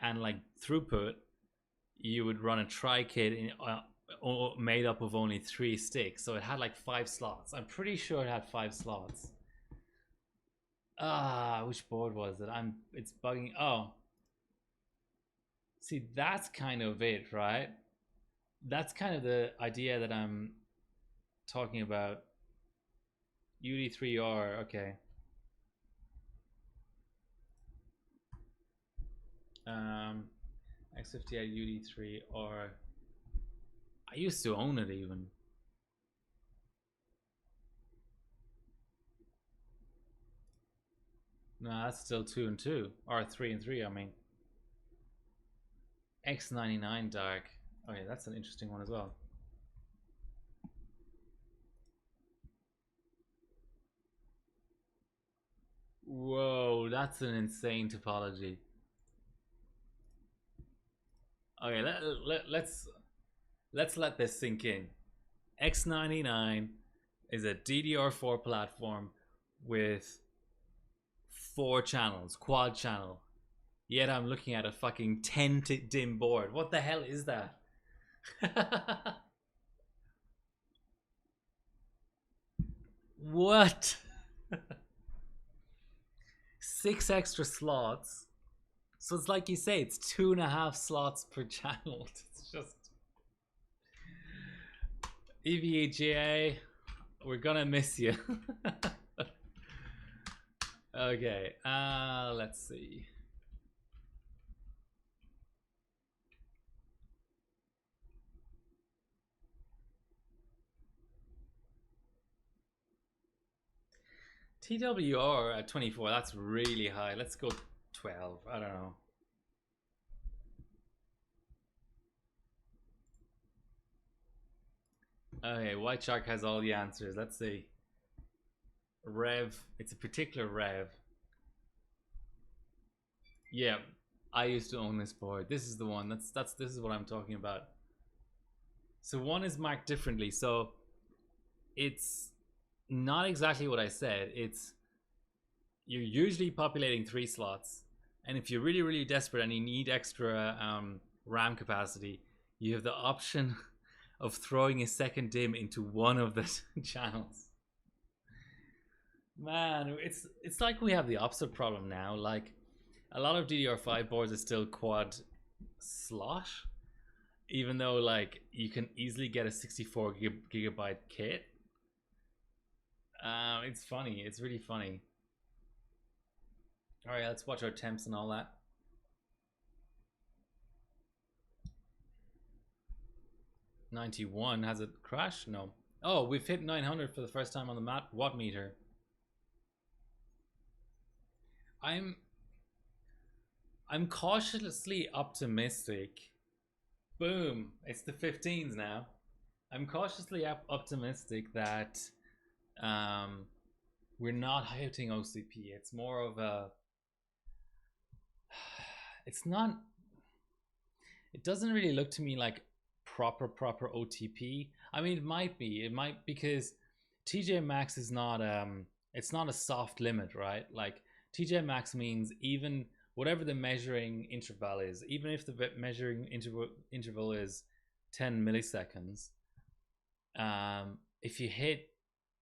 and like throughput, you would run a tri kit made up of only 3 sticks. So it had like 5 slots. I'm pretty sure it had 5 slots. Which board was it? It's bugging. Oh, see, that's kind of it, right? That's kind of the idea that I'm talking about. UD3R, okay. X58 UD3R. I used to own it even. No, that's still 2 and 2, or 3 and 3. I mean, X99 Dark. Okay, that's an interesting one as well. Whoa, that's an insane topology. Okay, let's let this sink in. X99 is a DDR4 platform with 4 channels, quad channel. Yet I'm looking at a fucking 10 dim board. What the hell is that? What? 6 extra slots. So it's like you say, it's 2.5 slots per channel. It's just EVGA, we're gonna miss you. Okay, let's see. TWR at 24, that's really high. Let's go 12, I don't know. Okay, White Shark has all the answers. Let's see. Rev, it's a particular rev. Yeah, I used to own this board. This is the one. This is what I'm talking about. So one is marked differently. So it's not exactly what I said. It's you're usually populating 3 slots, and if you're really desperate and you need extra RAM capacity, you have the option of throwing a second DIMM into one of the channels. Man, it's like we have the opposite problem now. Like a lot of DDR5 boards are still quad slot, even though like you can easily get a 64 gigabyte kit. It's funny. It's really funny. All right, let's watch our temps and all that. $91, has it crashed? No. Oh, we've hit 900 for the first time on the watt meter. I'm cautiously optimistic. Boom, it's the 15s now. I'm cautiously optimistic that we're not hitting OCP. It's more of a, it's not, it doesn't really look to me like proper OTP. I mean, it might be. It might, because TJ Maxx is not it's not a soft limit, right? Like TJ Maxx means even whatever the measuring interval is, even if the measuring interval is 10 milliseconds, if you hit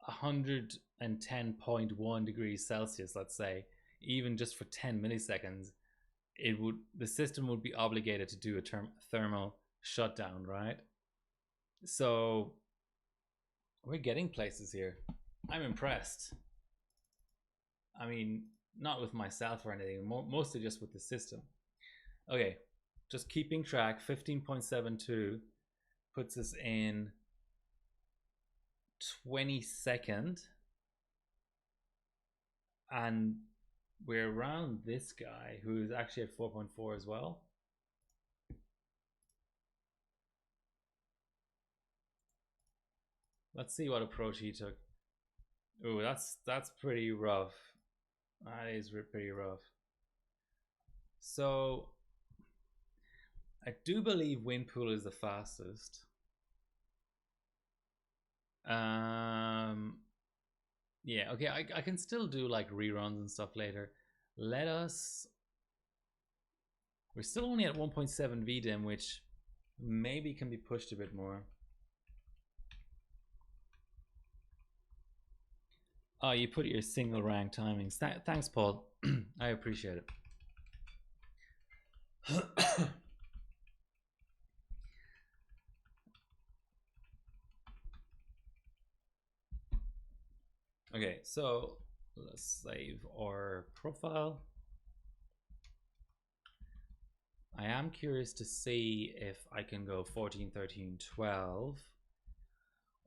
110.1 degrees Celsius, let's say, even just for 10 milliseconds, the system would be obligated to do a thermal shutdown, right? So we're getting places here. I'm impressed. I mean, not with myself or anything, mostly just with the system. Okay, just keeping track. 15.72 puts us in 22nd, and we're around this guy who is actually at 4.4 as well. Let's see what approach he took. Ooh, that's pretty rough. That is pretty rough. So I do believe Windpool is the fastest. Yeah, okay, I can still do like reruns and stuff later. We're still only at 1.7 VDIM, which maybe can be pushed a bit more. Oh, you put your single rank timings. Thanks, Paul. I appreciate it. Okay, so let's save our profile. I am curious to see if I can go 14, 13, 12.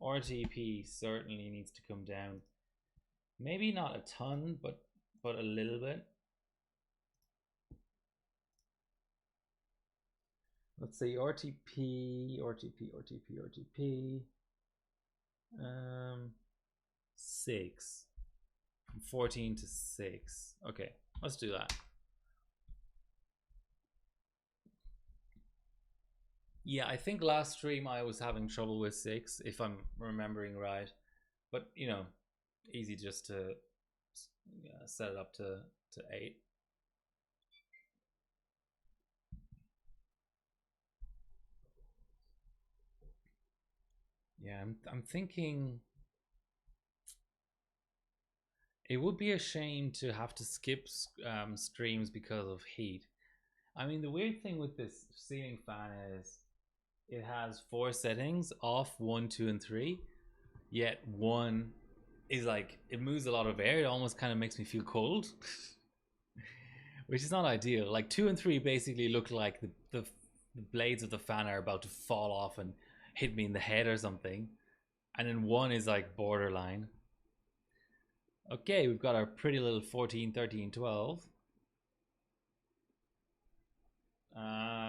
RTP certainly needs to come down. Maybe not a ton, but a little bit. Let's see, RTP. 6. From 14 to 6. Okay, let's do that. Yeah, I think last stream I was having trouble with 6, if I'm remembering right. But, you know, easy just to set it up to 8. Yeah, I'm thinking it would be a shame to have to skip streams because of heat. I mean, the weird thing with this ceiling fan is it has 4 settings: off, 1, 2, and 3. Yet 1 is like, it moves a lot of air. It almost kind of makes me feel cold, which is not ideal. Like 2 and 3 basically look like the blades of the fan are about to fall off and hit me in the head or something. And then 1 is like borderline. Okay, we've got our pretty little 14, 13, 12.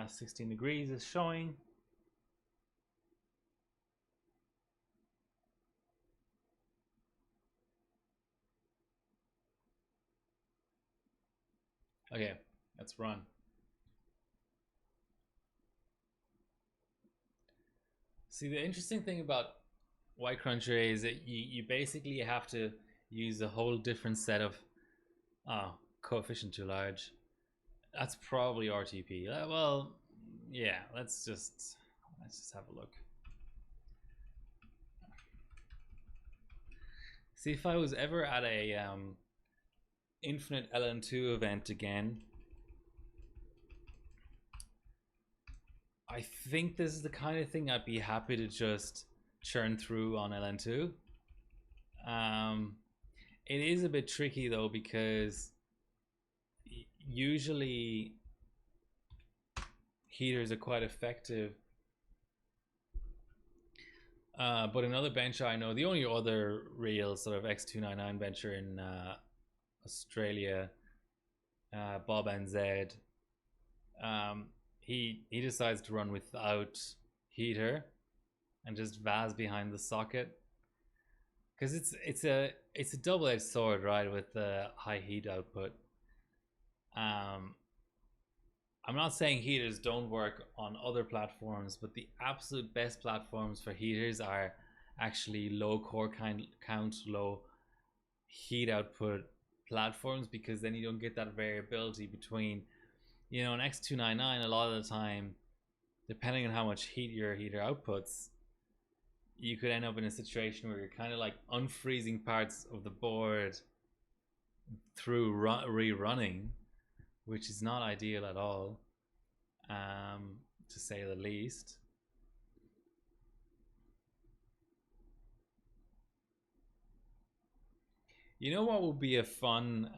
16 degrees is showing. Okay, let's run. See, the interesting thing about Y Cruncher is that you basically have to use a whole different set of coefficient too large. That's probably RTP. Well, yeah, let's just have a look. See, if I was ever at a infinite LN2 event again, I think this is the kind of thing I'd be happy to just churn through on LN2. It is a bit tricky though, because usually heaters are quite effective. But another bencher I know, the only other real sort of X299 bencher in Australia, Bob NZ, he decides to run without heater and just vase behind the socket, because it's a double-edged sword, right, with the high heat output. I'm not saying heaters don't work on other platforms, but the absolute best platforms for heaters are actually low core count, low heat output platforms, because then you don't get that variability between, an X299 a lot of the time, depending on how much heat your heater outputs, you could end up in a situation where you're kind of like unfreezing parts of the board through rerunning, which is not ideal at all, to say the least. You know what would be a fun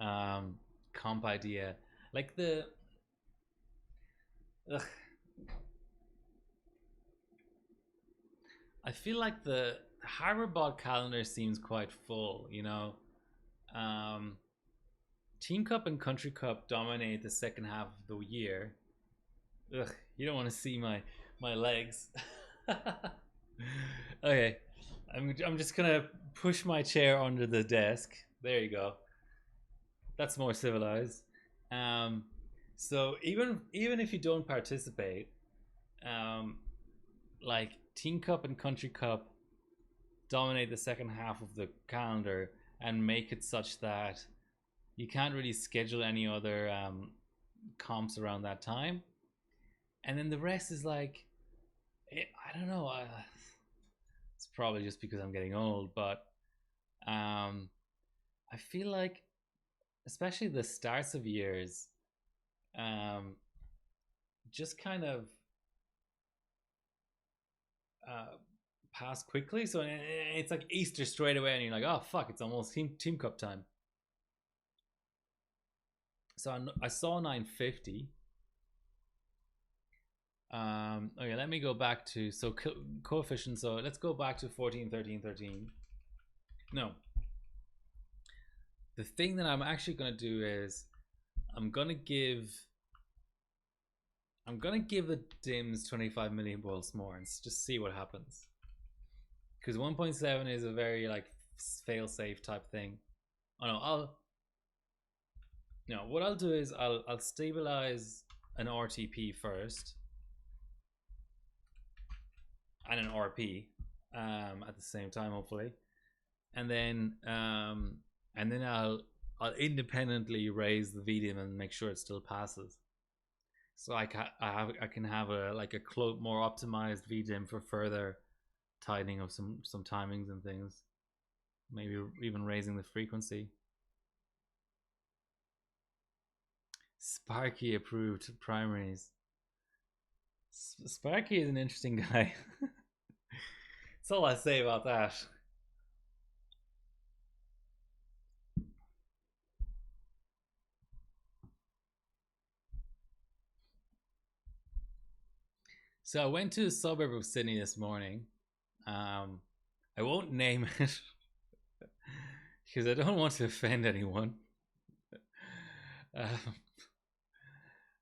comp idea? Like ugh, I feel like the Harborbot calendar seems quite full, Um, Team Cup and Country Cup dominate the second half of the year. Ugh, you don't want to see my legs. Okay, I'm just gonna push my chair under the desk. There you go. That's more civilized. Um, so even if you don't participate, um, like Team Cup and Country Cup dominate the second half of the calendar and make it such that you can't really schedule any other comps around that time, and then the rest is like, I don't know. It's probably just because I'm getting old, but I feel like, especially the starts of years, um, just kind of uh, pass quickly. So it's like Easter straight away, and you're like, oh fuck, it's almost team cup time. So I saw 950. Okay, let me go back to coefficient. So let's go back to 14, 13, 13. No, the thing that I'm actually going to do is I'm going to give the DIMMs 25 million volts more and just see what happens, because 1.7 is a very like fail safe type thing. Oh no, what I'll do is I'll stabilize an RTP first and an RP at the same time, hopefully, and then I'll independently raise the VDIM and make sure it still passes. So I can have a more optimized VDIM for further tightening of some timings and things. Maybe even raising the frequency. Sparky approved primaries. Sparky is an interesting guy. That's all I say about that. So I went to a suburb of Sydney this morning. I won't name it because I don't want to offend anyone.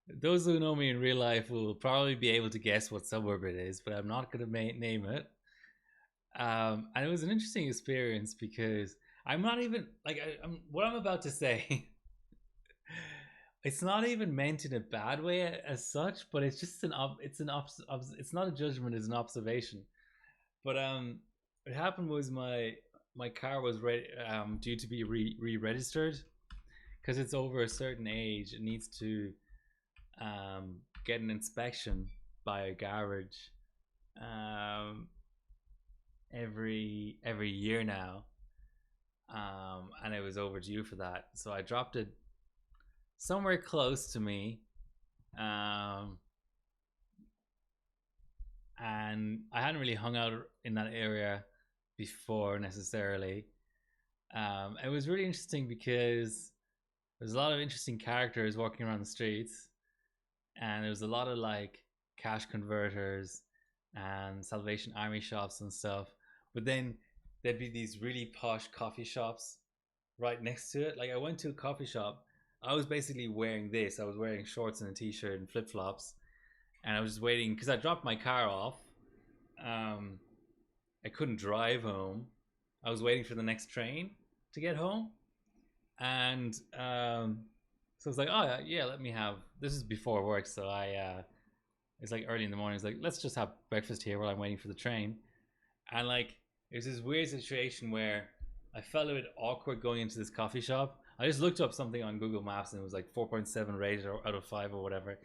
Those who know me in real life will probably be able to guess what suburb it is, but I'm not going to name it. And it was an interesting experience because I'm not even like what I'm about to say. It's not even meant in a bad way as such, but it's just it's not a judgment, it's an observation. But what happened was my car was due to be re-registered because it's over a certain age. It needs to get an inspection by a garage every year now, and it was overdue for that. So I dropped it somewhere close to me, and I hadn't really hung out in that area before necessarily. It was really interesting because there's a lot of interesting characters walking around the streets, and there was a lot of like cash converters and Salvation Army shops and stuff. But then there'd be these really posh coffee shops right next to it. Like I went to a coffee shop. I was basically wearing this. I was wearing shorts and a t-shirt and flip flops, and I was just waiting because I dropped my car off. I couldn't drive home. I was waiting for the next train to get home, and So it's like, oh yeah, let me have. This is before work, so it's like early in the morning. It's like, let's just have breakfast here while I'm waiting for the train. And like, it was this weird situation where I felt a bit awkward going into this coffee shop. I just looked up something on Google Maps and it was like 4.7 rated out of 5 or whatever.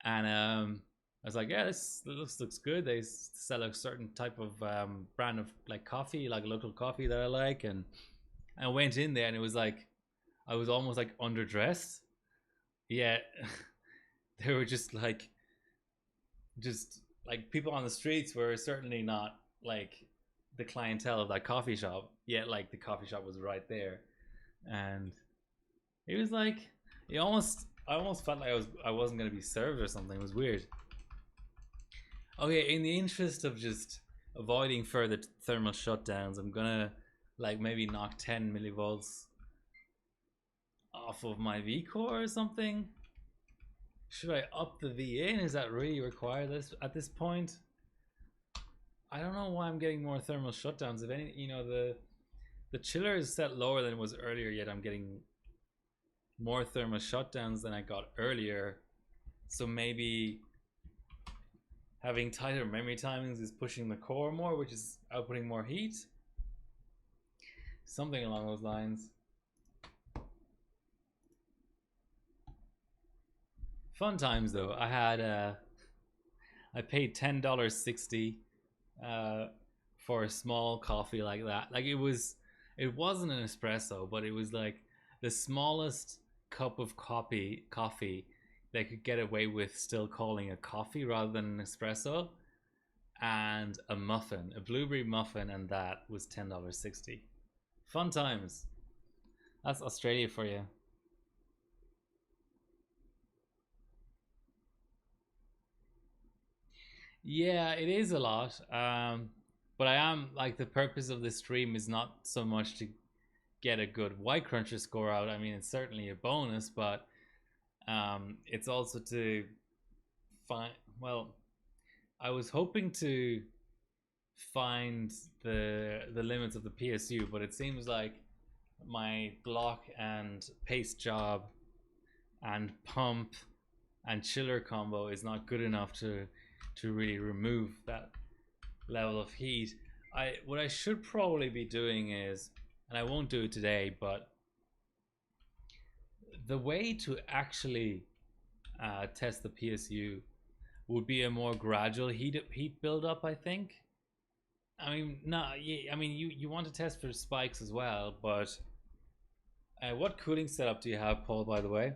And I was like, yeah, this looks good. They sell a certain type of brand of like coffee, like local coffee that I like. And I went in there and it was like, I was almost like underdressed. Yeah, they were just like people on the streets were certainly not like the clientele of that coffee shop. Yet like the coffee shop was right there, and it was like I almost felt like I wasn't gonna be served or something. It was weird. Okay, in the interest of just avoiding further thermal shutdowns, I'm gonna like maybe knock 10 millivolts off of my V core or something. Should I up the V in? Is that really required at this point? I don't know why I'm getting more thermal shutdowns. If any, the chiller is set lower than it was earlier, yet I'm getting more thermal shutdowns than I got earlier. So maybe having tighter memory timings is pushing the core more, which is outputting more heat. Something along those lines. Fun times though. I paid $10.60 for a small coffee like that. Like it wasn't an espresso, but it was like the smallest cup of coffee they could get away with still calling a coffee rather than an espresso, and a muffin, a blueberry muffin, and that was $10.60. Fun times. That's Australia for you. Yeah, it is a lot. But I am like, the purpose of this stream is not so much to get a good white cruncher score out. I mean, it's certainly a bonus, but it's also to find. Well, I was hoping to find the limits of the PSU, but it seems like my block and paste job and pump and chiller combo is not good enough to really remove that level of heat. What I should probably be doing is, and I won't do it today, but the way to actually test the PSU would be a more gradual heat build up, I think. I mean, no, yeah, I mean you want to test for spikes as well, but what cooling setup do you have, Paul? By the way,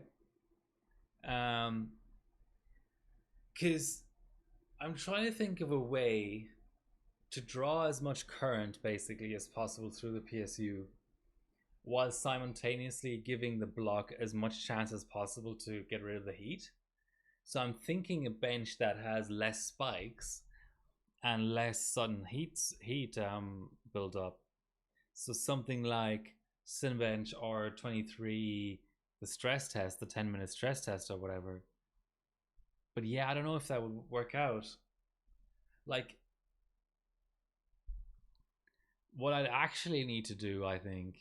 because I'm trying to think of a way to draw as much current basically as possible through the PSU while simultaneously giving the block as much chance as possible to get rid of the heat. So I'm thinking a bench that has less spikes and less sudden heat build up. So something like Cinebench or 23, the stress test, the 10-minute stress test or whatever. But yeah, I don't know if that would work out. Like, what I'd actually need to do, I think,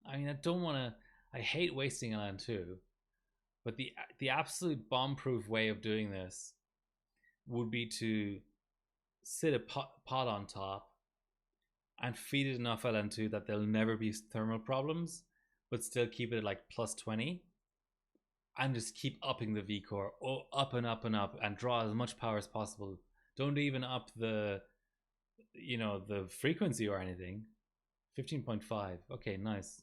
I mean, I don't want to. I hate wasting LN2, but the absolute bomb-proof way of doing this would be to sit a pot on top and feed it enough LN2 that there'll never be thermal problems, but still keep it at like plus 20, and just keep upping the V core, up and up and up, and draw as much power as possible. Don't even up the frequency or anything. 15.5. Okay, nice.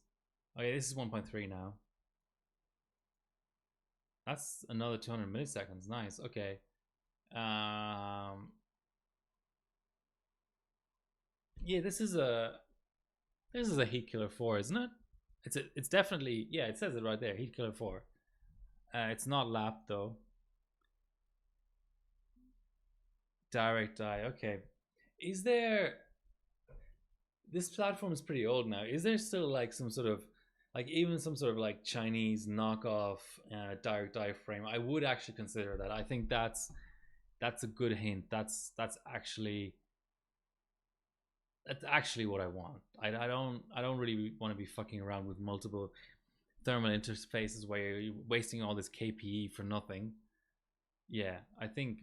Okay, this is 1.3 now. That's another 200 milliseconds. Nice. Okay. Yeah, this is a heat killer 4, isn't it? It's definitely, yeah, it says it right there, heat killer 4. It's not lap though. Direct die. Okay. Is there, this platform is pretty old now. Is there still like some sort of even some sort of like Chinese knockoff direct die frame? I would actually consider that. I think that's a good hint. That's actually what I want. I don't really want to be fucking around with multiple thermal interfaces where you're wasting all this KPE for nothing. Yeah, I think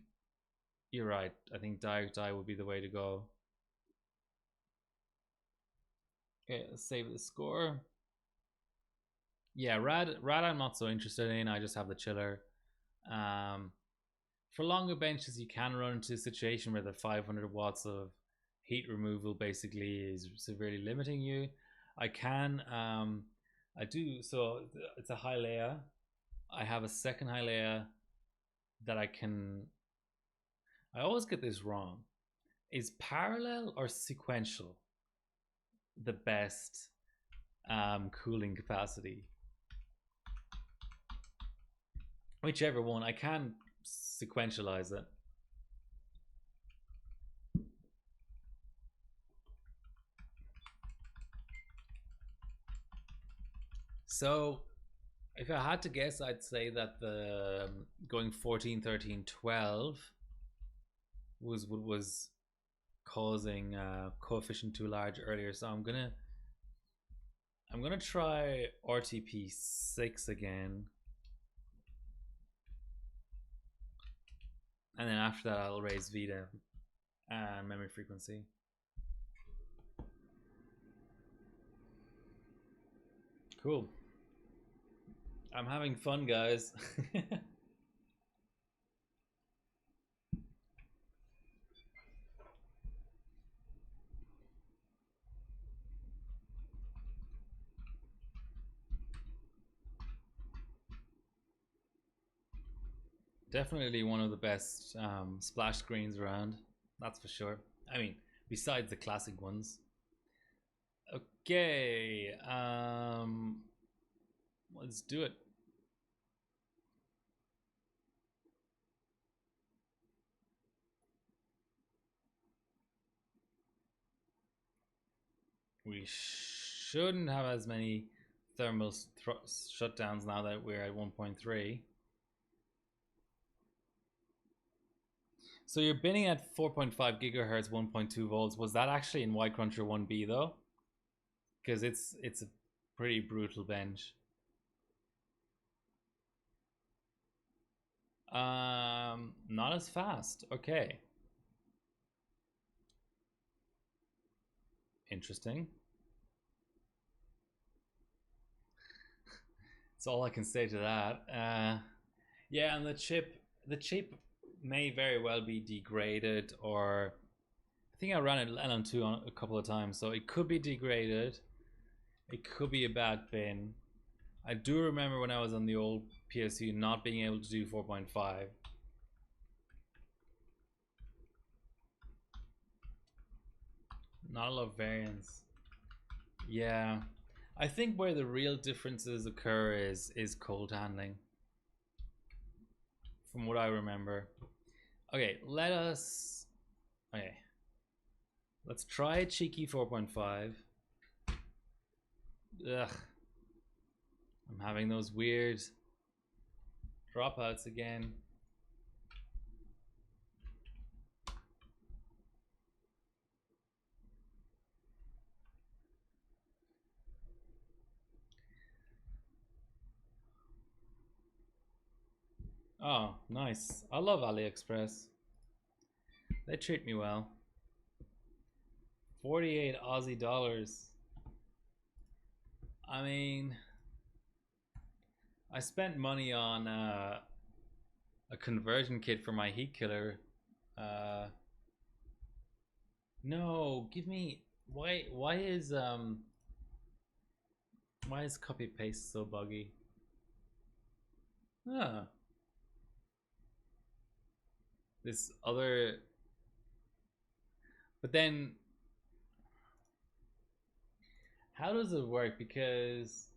you're right. I think direct dye would be the way to go. Okay, let's save the score. Yeah, rad I'm not so interested in. I just have the chiller. For longer benches, you can run into a situation where the 500 watts of heat removal basically is severely limiting you. I do, so it's a Hylea. I have a second Hylea that I always get this wrong. Is parallel or sequential the best cooling capacity? Whichever one, I can sequentialize it. So if I had to guess, I'd say that the going 14, 13, 12 was causing coefficient too large earlier. So I'm gonna try RTP6 again. And then after that I'll raise Vita and memory frequency. Cool. I'm having fun, guys. Definitely one of the best splash screens around. That's for sure. I mean, besides the classic ones. Okay. Let's do it. We shouldn't have as many thermal shutdowns now that we're at 1.3. So you're binning at 4.5 gigahertz, 1.2 volts. Was that actually in Y Cruncher 1B though? Because it's a pretty brutal bench. Not as fast. Okay. Interesting. That's all I can say to that. Yeah, and the chip may very well be degraded, or I think I ran it LM2 on a couple of times, so it could be degraded. It could be a bad bin. I do remember when I was on the old PSU not being able to do 4.5. Not a lot of variance. Yeah. I think where the real differences occur is cold handling. From what I remember. Okay, let's try cheeky 4.5. Ugh. I'm having those weird dropouts again. Oh, nice. I love AliExpress. They treat me well. 48 Aussie dollars. I mean, I spent money on a conversion kit for my heat killer. No, give me why is copy paste so buggy? Ah. This other, but then how does it work? Because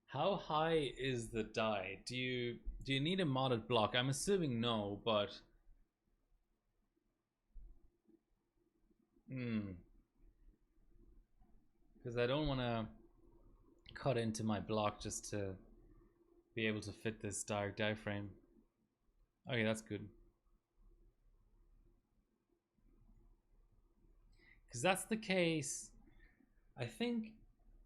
how high is the die? Do you need a modded block? I'm assuming no, but because I don't want to cut into my block just to be able to fit this direct diaphragm. Okay, that's good. Because that's the case. I think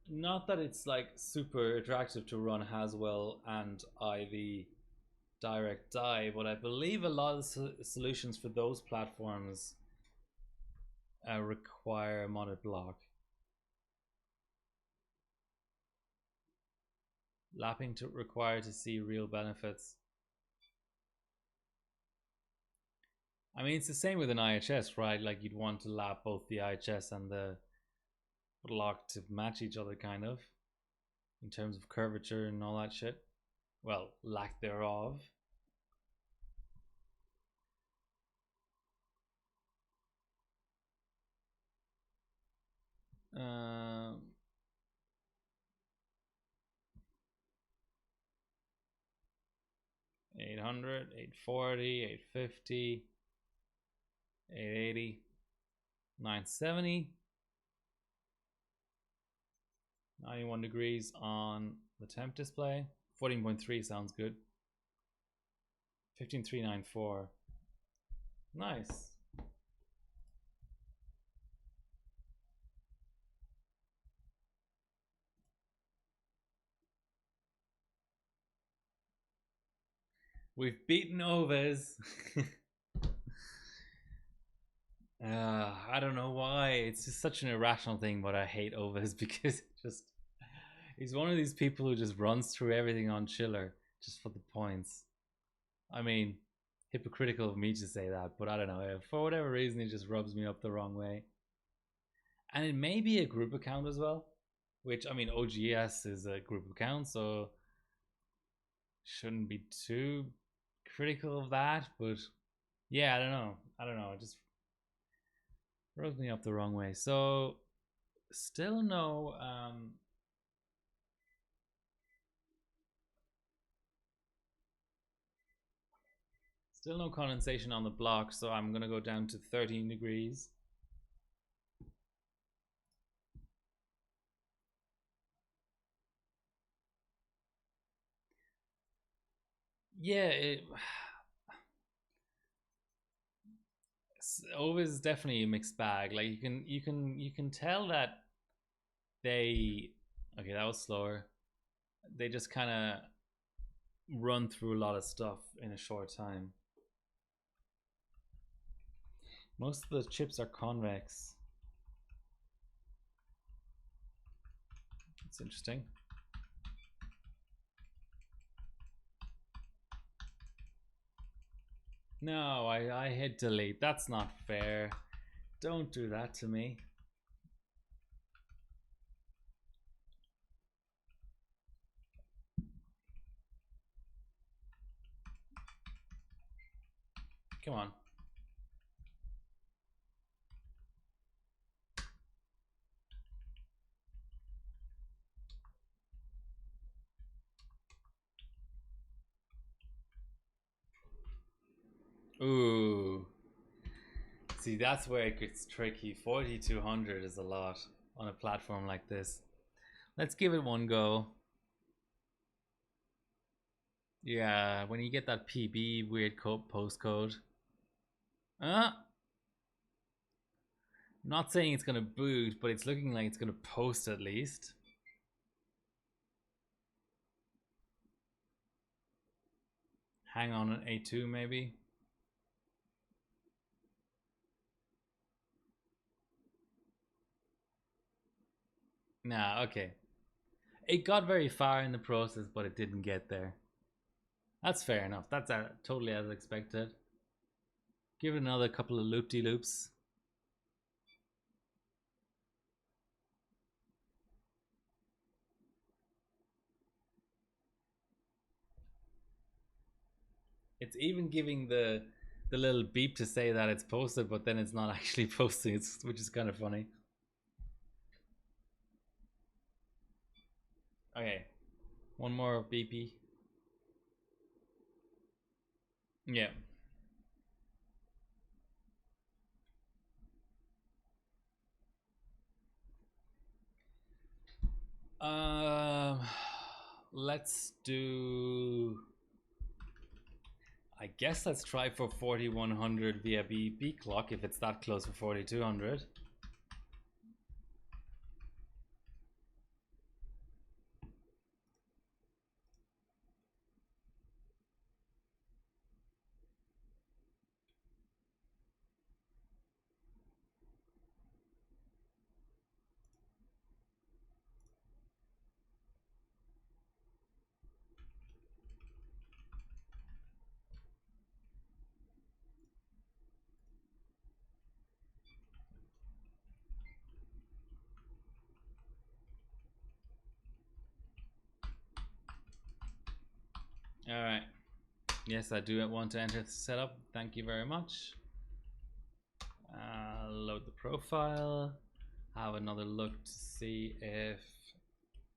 Not that it's like super attractive to run Haswell and Ivy direct die, but I believe a lot of solutions for those platforms require modded block. Lapping to require to see real benefits. I mean, it's the same with an IHS, right? Like you'd want to lap both the IHS and the block to match each other, kind of, in terms of curvature and all that shit. Well, lack thereof. 800, 840, 850, 880, 970, 91 degrees on the temp display. 14.3 sounds good. 15394. Nice. We've beaten Oves. I don't know why. It's just such an irrational thing, but I hate Oves because he's one of these people who just runs through everything on Chiller just for the points. I mean, hypocritical of me to say that, but I don't know. For whatever reason, he just rubs me up the wrong way. And it may be a group account as well, which, I mean, OGS is a group account, so shouldn't be too critical of that. But yeah, I don't know. It just rubs me up the wrong way. So still no still no condensation on the block, so I'm gonna go down to 13 degrees. Yeah, Ova is definitely a mixed bag. Like you can tell that they, okay, that was slower. They just kind of run through a lot of stuff in a short time. Most of the chips are convex. It's interesting. No, I hit delete. That's not fair. Don't do that to me. Come on. Ooh. See, that's where it gets tricky. 4200 is a lot on a platform like this. Let's give it one go. Yeah, when you get that PB weird code postcode. Not saying it's gonna boot, but it's looking like it's gonna post at least. Hang on an A2 maybe. Nah, okay. It got very far in the process, but it didn't get there. That's fair enough. That's totally as expected. Give it another couple of loop-de-loops. It's even giving the little beep to say that it's posted, but then it's not actually posting, which is kind of funny. Okay, one more beepy. Yeah. Let's do. I guess let's try for 4100 via B clock if it's that close for 4200. All right. Yes, I do want to enter the setup. Thank you very much. Load the profile. Have another look to see if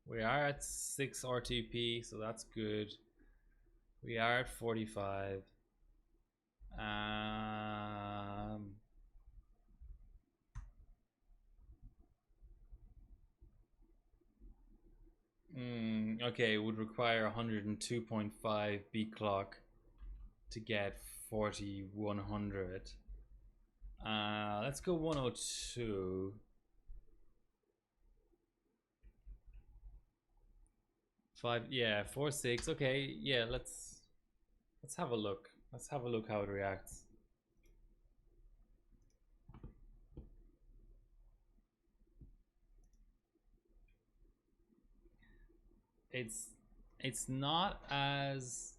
we are at 6 RTP, so that's good. We are at 45. Okay, it would require 102.5 beat clock to get 4100. Let's go 102. 5, yeah, 4 6. Okay, yeah, let's have a look. Let's have a look how it reacts. It's it's not as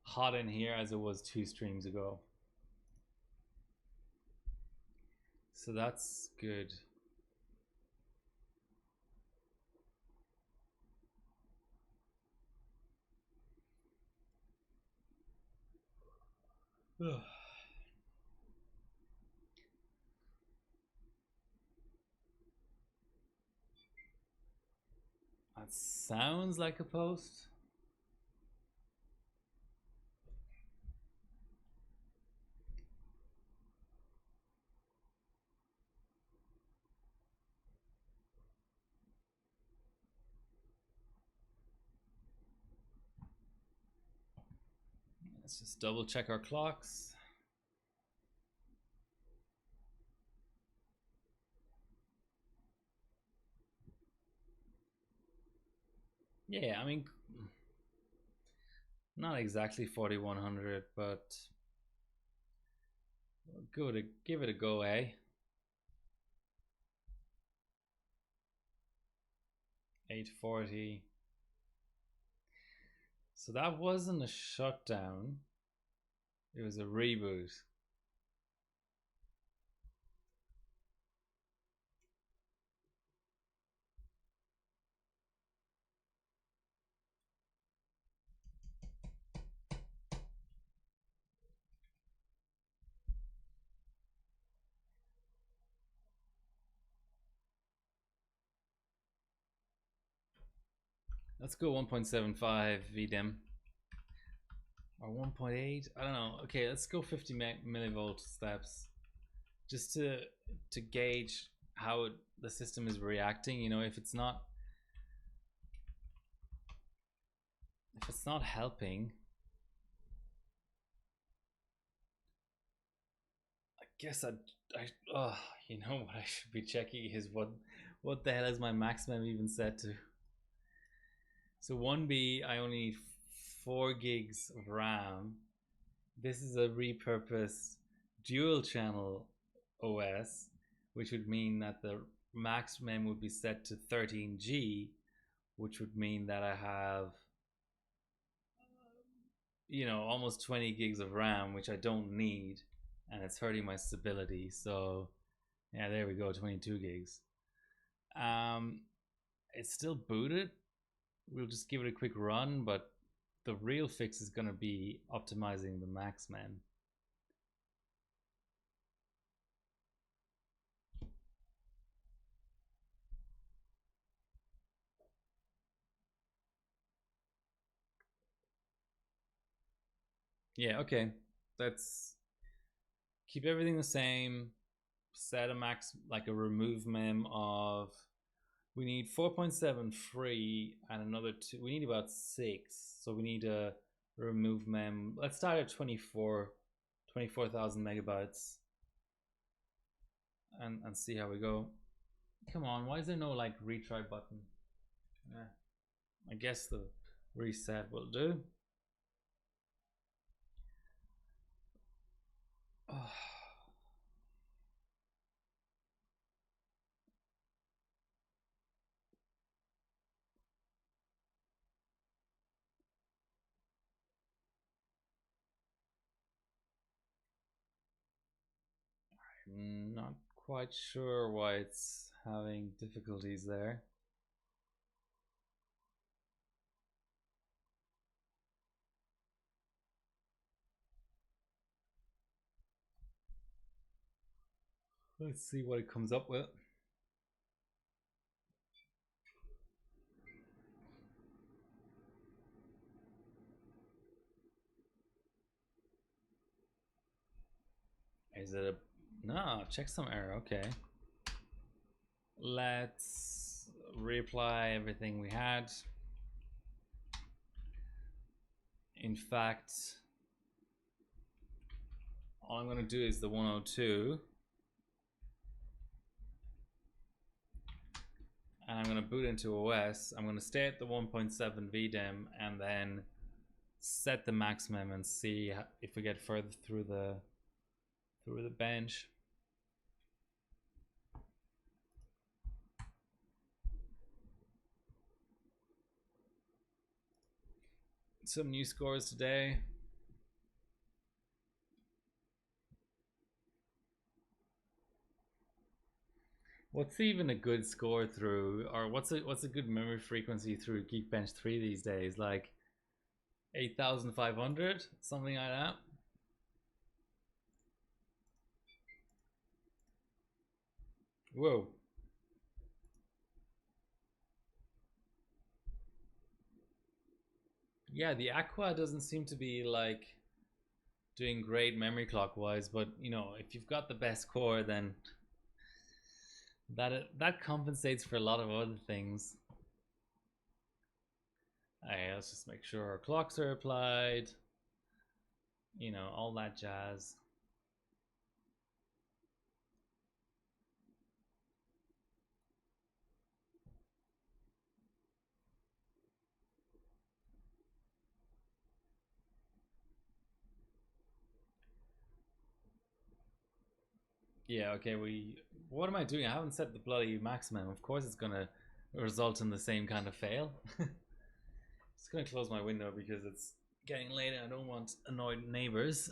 hot in here as it was 2 streams ago. So that's good. That sounds like a post. Let's just double check our clocks. Yeah, I mean, not exactly 4100, but good. Give it a go, eh? 840. So that wasn't a shutdown. It was a reboot. Let's go 1.75 VDEM. Or 1.8? I don't know. Okay, let's go 50 millivolt steps. Just to gauge how the system is reacting. You know, if it's not helping, I guess you know what I should be checking is what the hell is my maximum even set to? So 1B, I only need 4 gigs of RAM. This is a repurposed dual channel OS, which would mean that the max mem would be set to 13G, which would mean that I have, you know, almost 20 gigs of RAM, which I don't need, and it's hurting my stability. So yeah, there we go, 22 gigs. It's still booted. We'll just give it a quick run, but the real fix is going to be optimizing the max mem. Yeah, okay. Let's keep everything the same. Set a max, like a remove mem of, we need 4.7 free and another 2. We need about 6. So we need a remove mem. Let's start at 24,000 megabytes and see how we go. Come on, why is there no like retry button? Yeah, I guess the reset will do. Oh. I'm not quite sure why it's having difficulties there. Let's see what it comes up with. Is it a no? Checksum error. Okay. Let's reapply everything we had. In fact, all I'm going to do is the 102. And I'm going to boot into OS. I'm going to stay at the 1.7 VDEM and then set the maximum and see if we get further through the bench. Some new scores today. What's even a good score through, or what's a good memory frequency through Geekbench 3 these days? Like 8,500, something like that. Whoa. Yeah, the Aqua doesn't seem to be like doing great memory clock wise, but you know, if you've got the best core, then that compensates for a lot of other things. Alright, let's just make sure our clocks are applied. You know, all that jazz. Yeah, okay, what am I doing? I haven't set the bloody maximum. Of course it's gonna result in the same kind of fail. Just gonna close my window because it's getting late and I don't want annoyed neighbors.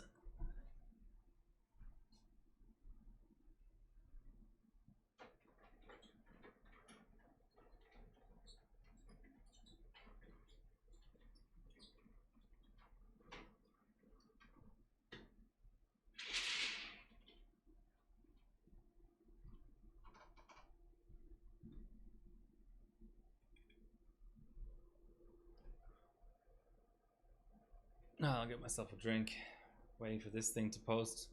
No, I'll get myself a drink. Waiting for this thing to post.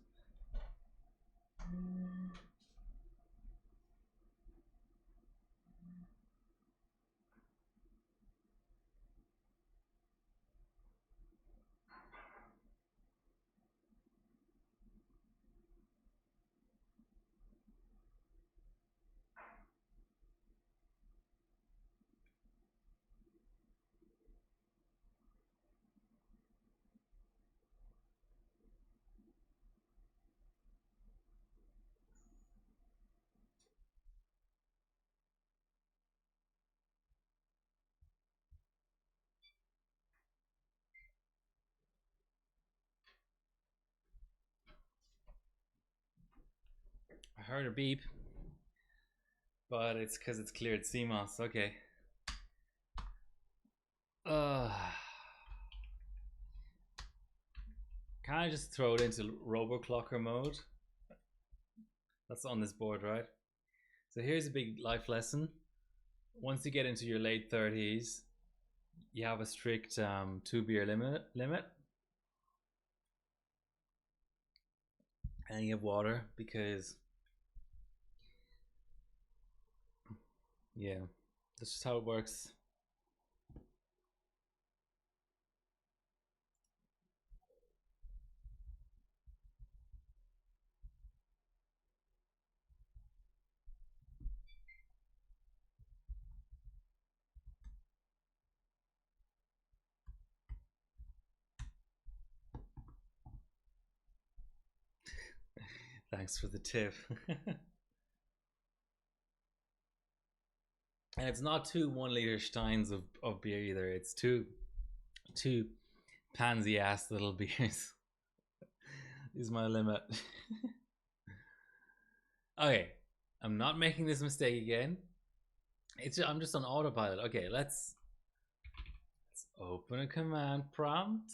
I heard a beep, but it's because it's cleared CMOS. Okay. Can I just throw it into Roboclocker mode? That's on this board, right? So here's a big life lesson. Once you get into your late 30s, you have a strict 2-beer limit, and you have water because, yeah, that's just how it works. Thanks for the tip. And it's not 2 1-liter steins of beer either. It's two pansy ass little beers. Is my limit. Okay, I'm not making this mistake again. I'm just on autopilot. Okay, let's open a command prompt.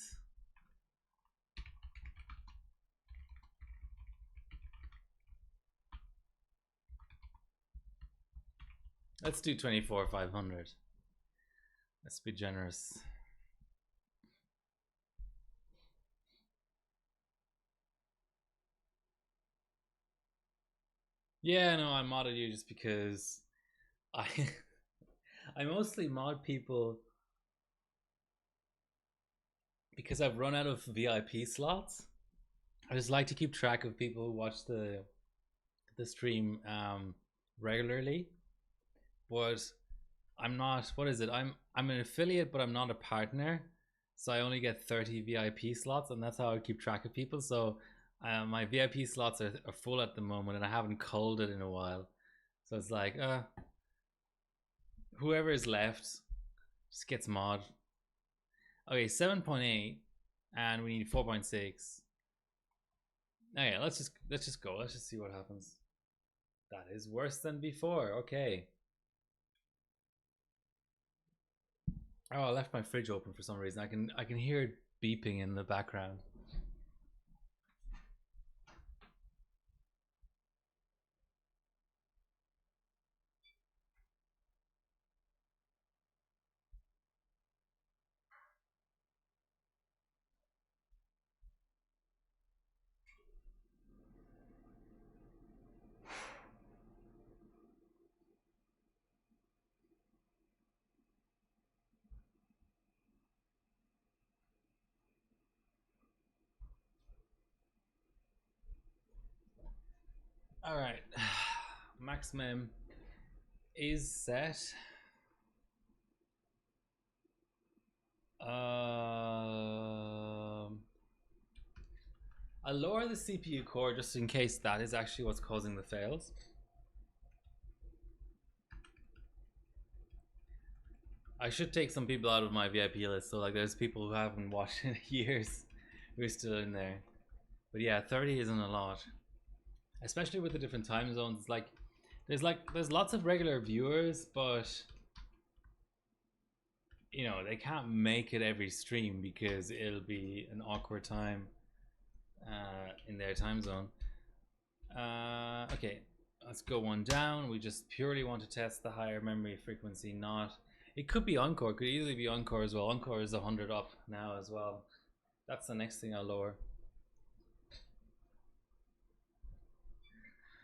Let's do 24,500. Let's be generous. Yeah, no, I modded you just because I I mostly mod people because I've run out of VIP slots. I just like to keep track of people who watch the stream regularly, but I'm not. What is it? I'm an affiliate, but I'm not a partner. So I only get 30 VIP slots, and that's how I keep track of people. So my VIP slots are full at the moment, and I haven't culled it in a while. So it's like, whoever is left just gets mod. Okay, 7.8, and we need 4.6. Okay, let's just go. Let's just see what happens. That is worse than before. Okay. Oh, I left my fridge open for some reason. I can hear it beeping in the background. All right. Maximum is set. I'll lower the CPU core just in case that is actually what's causing the fails. I should take some people out of my VIP list. So like, there's people who haven't watched in years who are still in there. But yeah, 30 isn't a lot, especially with the different time zones. It's like there's lots of regular viewers, but they can't make it every stream because it'll be an awkward time in their time zone. Okay, let's go one down. We just purely want to test the higher memory frequency, not. It could be Encore, could easily be Encore as well. Encore is 100 up now as well. That's the next thing I'll lower.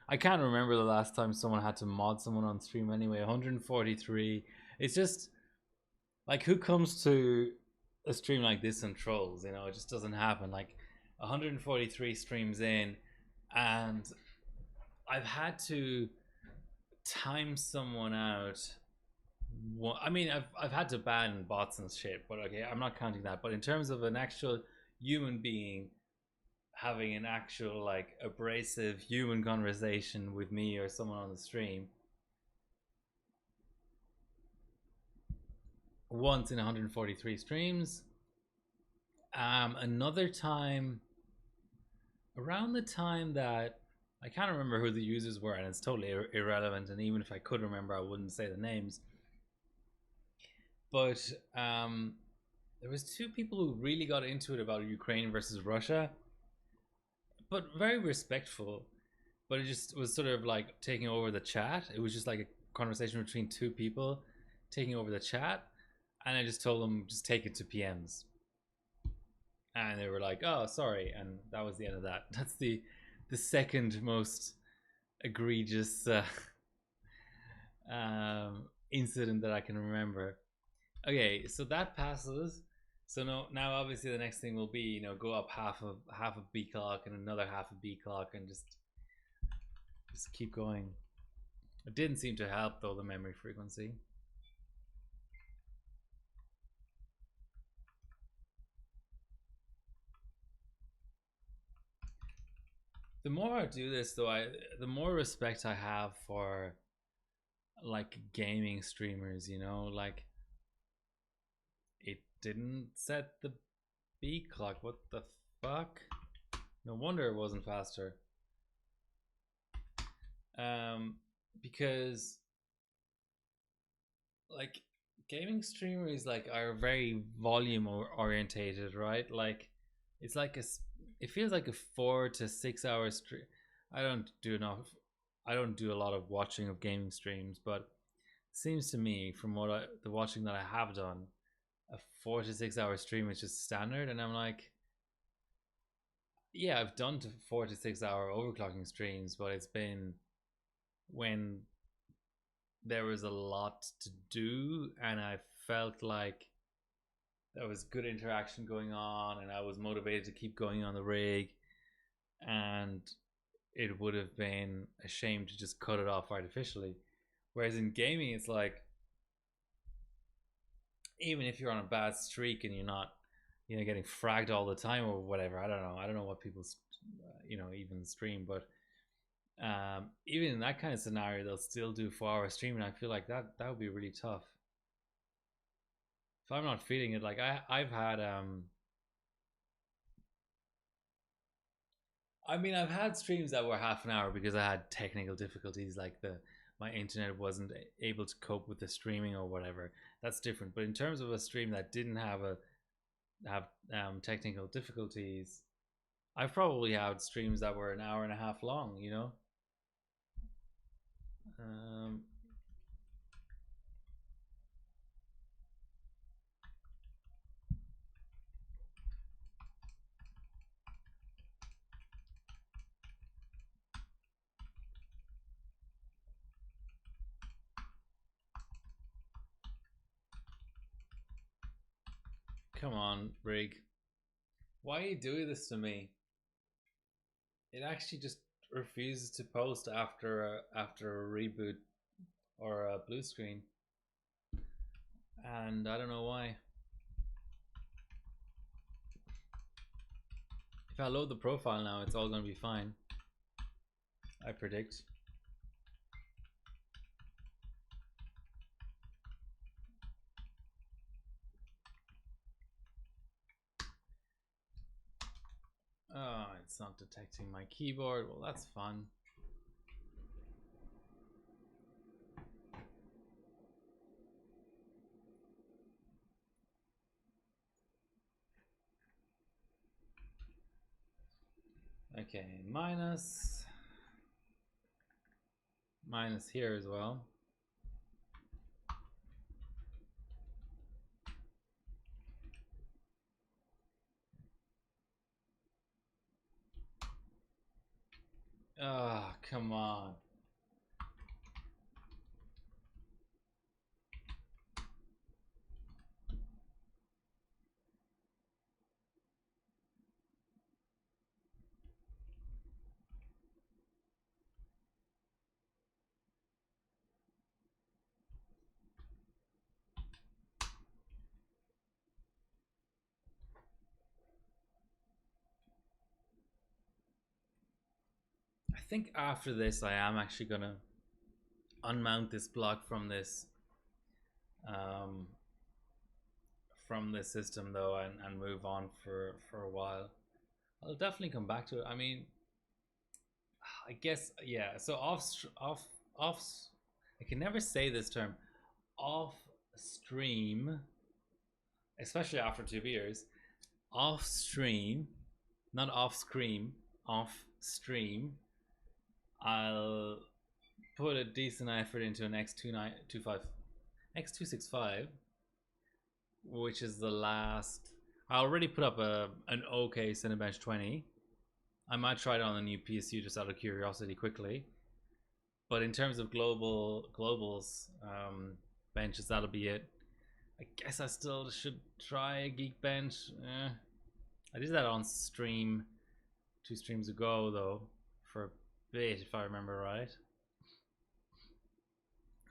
I can't remember the last time someone had to mod someone on stream anyway. 143. It's just like, who comes to a stream like this and trolls? It just doesn't happen. Like 143 streams in, and I've had to time someone out. I mean, I've had to ban bots and shit, but okay, I'm not counting that. But in terms of an actual human being having an actual like abrasive human conversation with me or someone on the stream, once in 143 streams. Another time, around the time that I can't remember who the users were, and it's totally irrelevant. And even if I could remember, I wouldn't say the names. But there was two people who really got into it about Ukraine versus Russia, but very respectful. But it just was sort of like taking over the chat. It was just like a conversation between two people taking over the chat, and I just told them just take it to PMs, and they were like, "Oh, sorry," and that was the end of that. That's the second most egregious incident that I can remember. Okay, so that passes. So now obviously the next thing will be go up half a B clock and another half a B clock and just keep going. It didn't seem to help though, the memory frequency. The more I do this though, the more respect I have for like gaming streamers, like it didn't set the B clock. What the fuck? No wonder it wasn't faster. Because like gaming streamers like are very volume orientated, right? Like it's like it feels like a 4 to 6 hour stream. I don't do a lot of watching of gaming streams, but seems to me from the watching that I have done, a 4 to 6 hour stream is just standard, and I'm like, yeah, I've done 4 to 6 hour overclocking streams, but it's been when there was a lot to do, and I felt like there was good interaction going on, and I was motivated to keep going on the rig, and it would have been a shame to just cut it off artificially. Whereas in gaming, it's like, even if you're on a bad streak and you're not, getting fragged all the time or whatever, I don't know what people, even stream, but even in that kind of scenario, they'll still do 4 hour stream, and I feel like that would be really tough. If I'm not feeling it, like I've had I've had streams that were half an hour because I had technical difficulties, like my internet wasn't able to cope with the streaming or whatever. That's different. But in terms of a stream that didn't have technical difficulties, I've probably had streams that were an hour and a half long. Come on, Rig. Why are you doing this to me? It actually just refuses to post after a reboot or a blue screen, and I don't know why. If I load the profile now, it's all going to be fine, I predict. Oh, it's not detecting my keyboard. Well, that's fun. Okay, minus here as well. Oh, come on. I think after this, I am actually gonna unmount this block from this system though, and move on for a while. I'll definitely come back to it. I guess, yeah. So off. I can never say this term. Off stream, especially after 2 beers. Off stream, not off screen. Off stream, I'll put a decent effort into an X265, which is the last. I already put up an okay Cinebench 20. I might try it on the new PSU just out of curiosity quickly. But in terms of globals benches, that'll be it. I guess I still should try a Geekbench. I did that on stream 2 streams ago though, for a bit, if I remember right.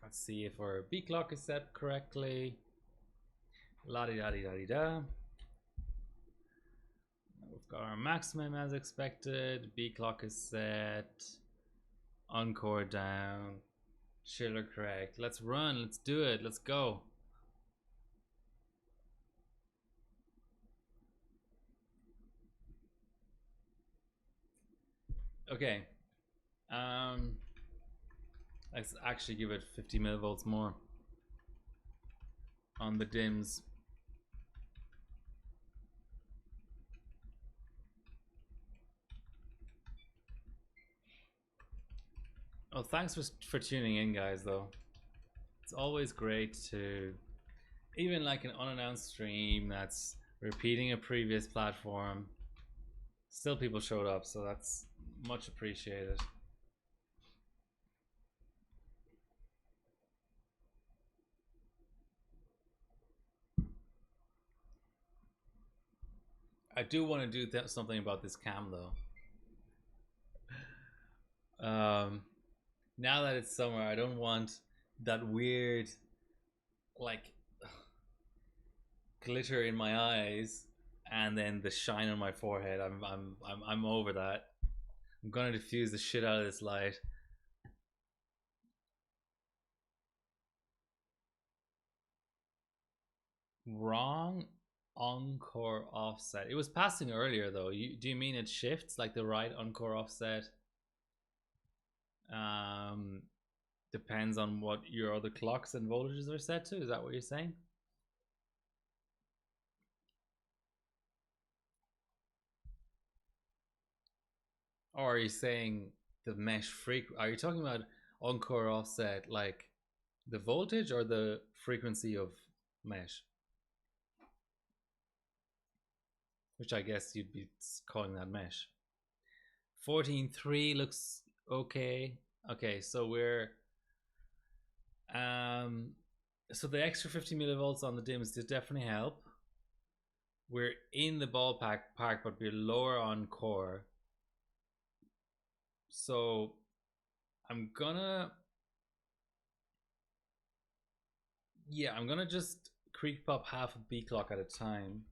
Let's see if our B clock is set correctly. La di da di da di da. We've got our maximum as expected. B clock is set. Encore down. Chiller correct. Let's run. Let's do it. Let's go. Okay. Let's actually give it 50 millivolts more on the dims. Oh, thanks for tuning in, guys, though. It's always great to, even like an unannounced stream that's repeating a previous platform, still people showed up, so that's much appreciated. I do want to do something about this cam though. Now that it's summer, I don't want that weird like glitter in my eyes and then the shine on my forehead. I'm over that. I'm gonna diffuse the shit out of this light. Wrong encore offset. It was passing earlier though. Do you mean it shifts like the right encore offset? Depends on what your other clocks and voltages are set to. Is that what you're saying? Or are you saying the mesh are you talking about encore offset like the voltage or the frequency of mesh? Which I guess you'd be calling that mesh. 14.3 looks okay. Okay, so we're so the extra 50 millivolts on the dims did definitely help. We're in the ballpark, but we're lower on core. So I'm gonna just creep up half a B clock at a time.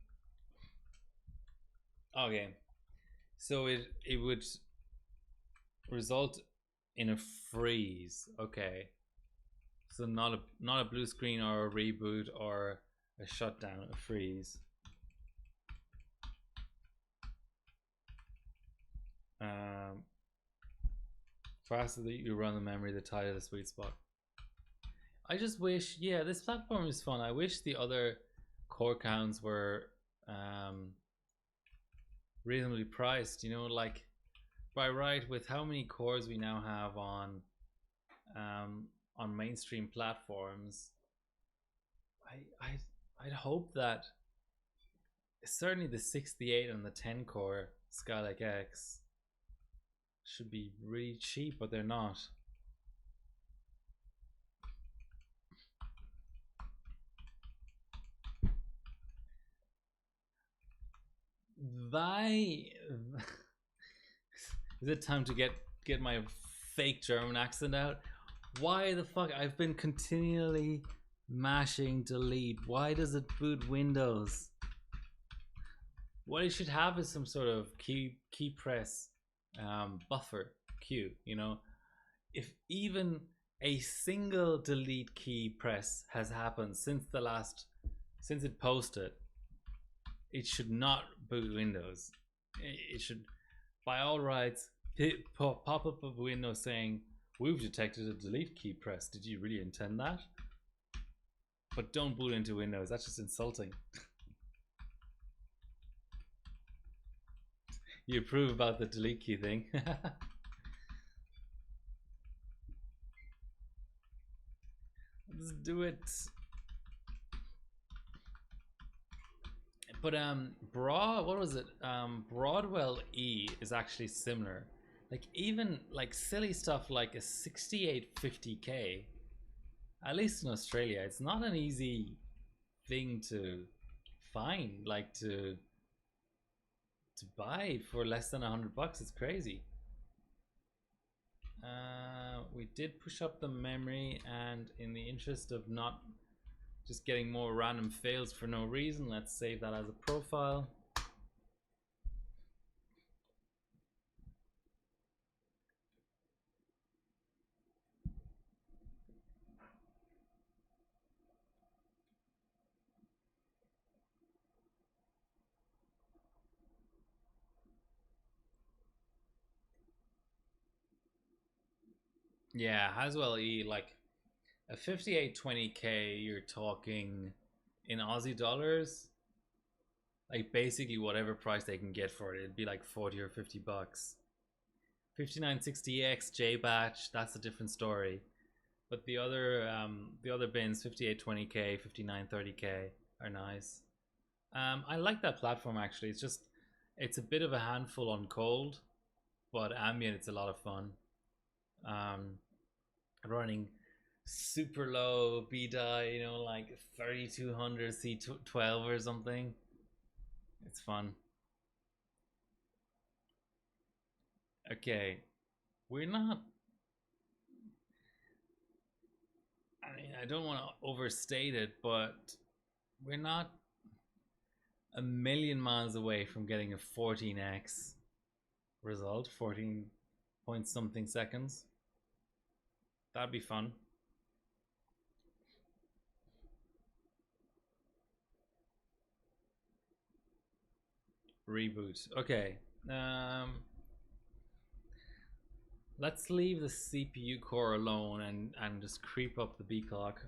Okay, so it would result in a freeze. Okay, so not a blue screen or a reboot or a shutdown, a freeze. Faster that you run the memory, the tighter the sweet spot. I just wish, yeah, this platform is fun. I wish the other core counts were reasonably priced. You know, like by right, with how many cores we now have on mainstream platforms, I'd hope that certainly the 68 and the 10 core Skylake X should be really cheap, but they're not. Is it time to get my fake German accent out? Why the fuck? I've been continually mashing delete. Why does it boot Windows? What it should have is some sort of key press buffer queue. You know, if even a single delete key press has happened since it posted, it should not boot Windows. It should, by all rights, pop up a window saying, "We've detected a delete key press. Did you really intend that?" But don't boot into Windows. That's just insulting. You approve about the delete key thing. Let's do it. But what was it? Broadwell E is actually similar. Like even like silly stuff like a 6850K, at least in Australia, it's not an easy thing to find, like to buy for less than $100. It's crazy. We did push up the memory, and in the interest of not just getting more random fails for no reason, let's save that as a profile. Yeah, Haswell E, like a 5820K, you're talking in Aussie dollars, like basically whatever price they can get for it. It'd be like 40 or $50. 5960X J batch, that's a different story. But the other bins, 5820K, 5930K, are nice. I like that platform actually. It's just it's a bit of a handful on cold, but ambient it's a lot of fun. Um, Running super low B die, you know, like 3200 C12 or something. It's fun. Okay, we're not. I mean, I don't want to overstate it, but we're not a million miles away from getting a 14x result, 14 point something seconds. That'd be fun. Reboot. Okay. Let's leave the CPU core alone and just creep up the B clock.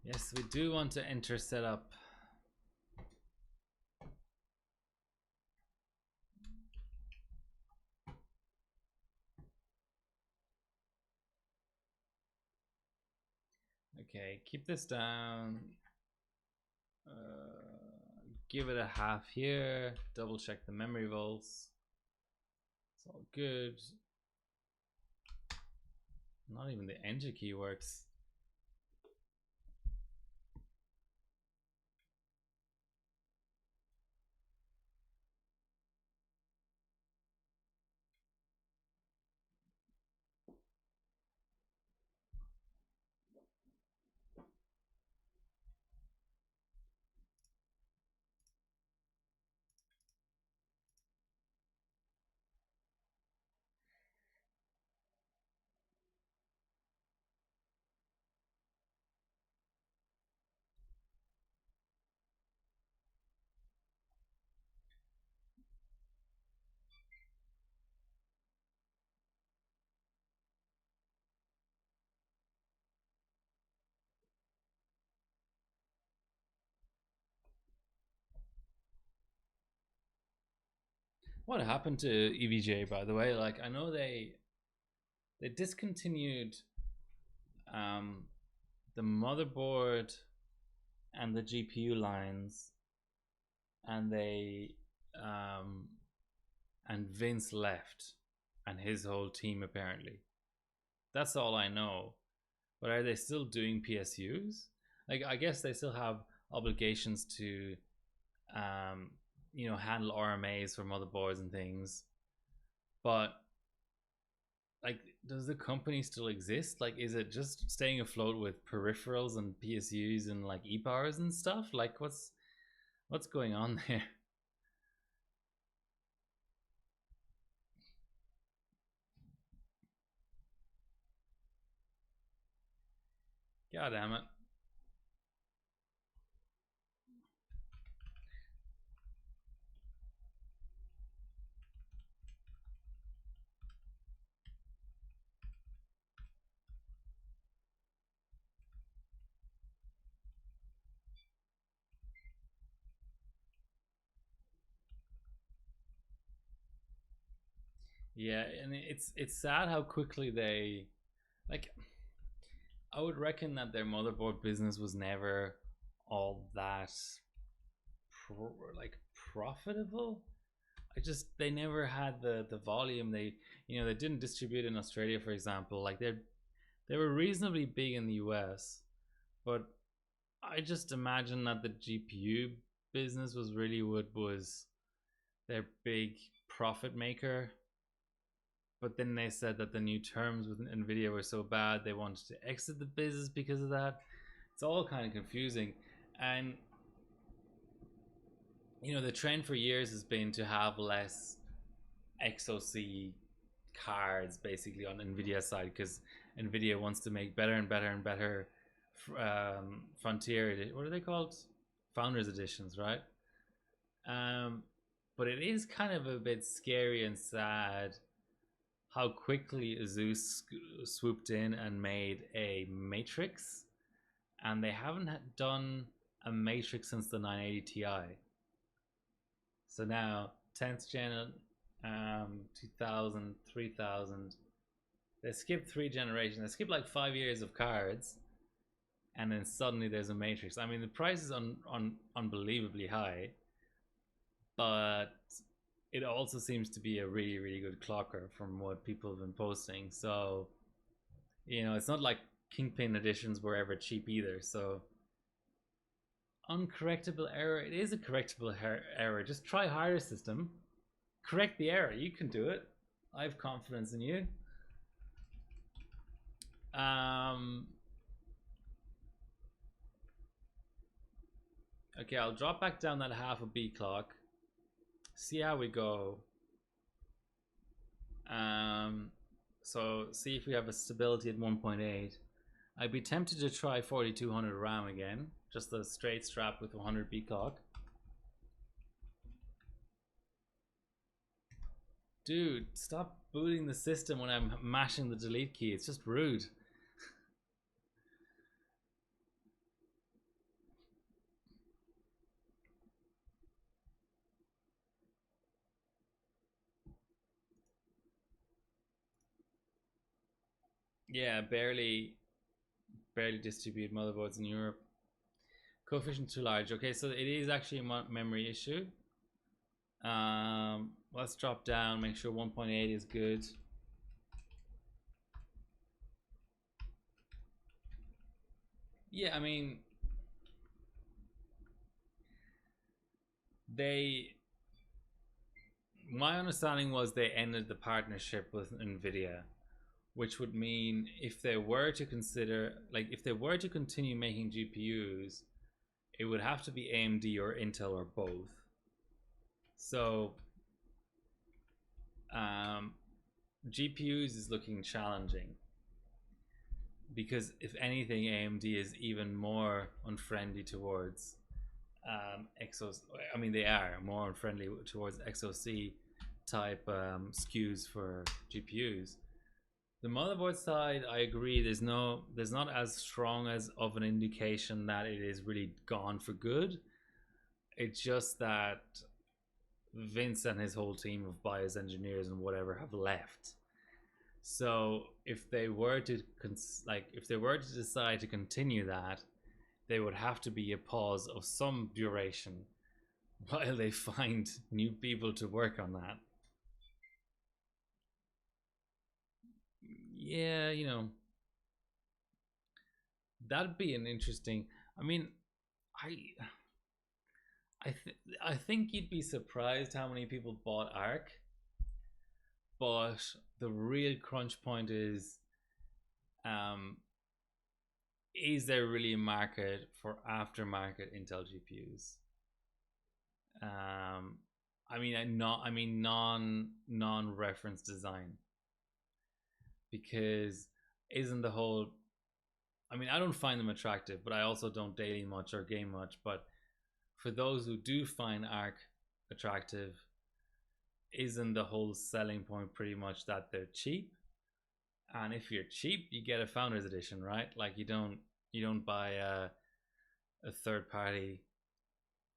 Yes, we do want to enter setup. Okay, keep this down. Give it a half here. Double check the memory volts. It's all good. Not even the enter key works. What happened to EVGA, by the way? Like, I know they discontinued um, the motherboard and the GPU lines, and they and Vince left, and his whole team apparently. That's all I know. But are they still doing PSUs? Like, I guess they still have obligations to, um, you know, handle RMAs for motherboards and things. But like, does the company still exist? Like, is it just staying afloat with peripherals and PSUs and like e-powers and stuff? Like, what's going on there? God damn it. Yeah, and it's sad how quickly they like. I would reckon that their motherboard business was never all that like profitable. they never had the volume. They, you know, they didn't distribute in Australia, for example. Like they were reasonably big in the US, but I just imagine that the GPU business was really what was their big profit maker. But then they said that the new terms with Nvidia were so bad they wanted to exit the business because of that. It's all kind of confusing. And you know, the trend for years has been to have less XOC cards basically on Nvidia side, because Nvidia wants to make better and better and better frontier, what are they called, founders editions, right? um but it is kind of a bit scary and sad how quickly Asus swooped in and made a Matrix, and they haven't done a Matrix since the 980 Ti. So now 10th gen, 2000, 3000. They skipped 3 generations. They skipped like 5 years of cards, and then suddenly there's a Matrix. I mean, the price is unbelievably high, but it also seems to be a really, really good clocker from what people have been posting. So, you know, it's not like Kingpin editions were ever cheap either. So, uncorrectable error. It is a correctable error. Just try harder, system. Correct the error. You can do it. I have confidence in you. Okay, I'll drop back down that half a B clock. See how we go. So see if we have a stability at 1.8. I'd be tempted to try 4200 RAM again, just the straight strap with 100 B clock. Dude, stop booting the system when I'm mashing the delete key. It's just rude. Yeah, barely distribute motherboards in Europe. Coefficient too large. Okay, so it is actually a memory issue. Let's drop down, make sure 1.8 is good. Yeah, I mean, my understanding was they ended the partnership with Nvidia, which would mean if they were to consider, like, if they were to continue making GPUs, it would have to be AMD or Intel or both. So GPUs is looking challenging, because if anything, AMD is even more unfriendly towards XOC. I mean, they are more unfriendly towards XOC type SKUs for GPUs. The motherboard side, I agree. There's not as strong as of an indication that it is really gone for good. It's just that Vince and his whole team of BIOS engineers and whatever have left. So if they were to decide to continue that, there would have to be a pause of some duration while they find new people to work on that. Yeah, you know, that'd be an interesting. I mean, I I think you'd be surprised how many people bought Arc, but the real crunch point um, is there really a market for aftermarket Intel GPUs? I mean, non reference design, because isn't the whole, I mean, I don't find them attractive, but I also don't daily much or game much. But for those who do find Arc attractive, isn't the whole selling point pretty much that they're cheap? And if you're cheap, you get a Founders Edition, right? Like you don't buy a third party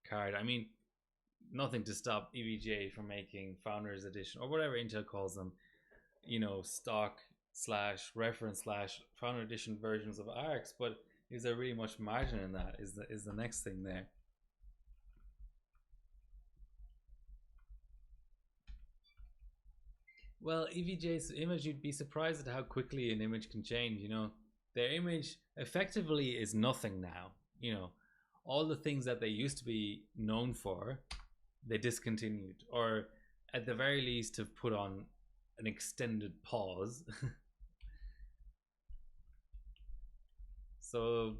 card. I mean, nothing to stop EVGA from making Founders Edition or whatever Intel calls them, you know, stock slash reference slash Founder Edition versions of ARCs. But is there really much margin in that? Is the next thing there? Well, EVJ's image, you'd be surprised at how quickly an image can change. You know, their image effectively is nothing now. You know, all the things that they used to be known for, they discontinued, or at the very least have put on an extended pause. So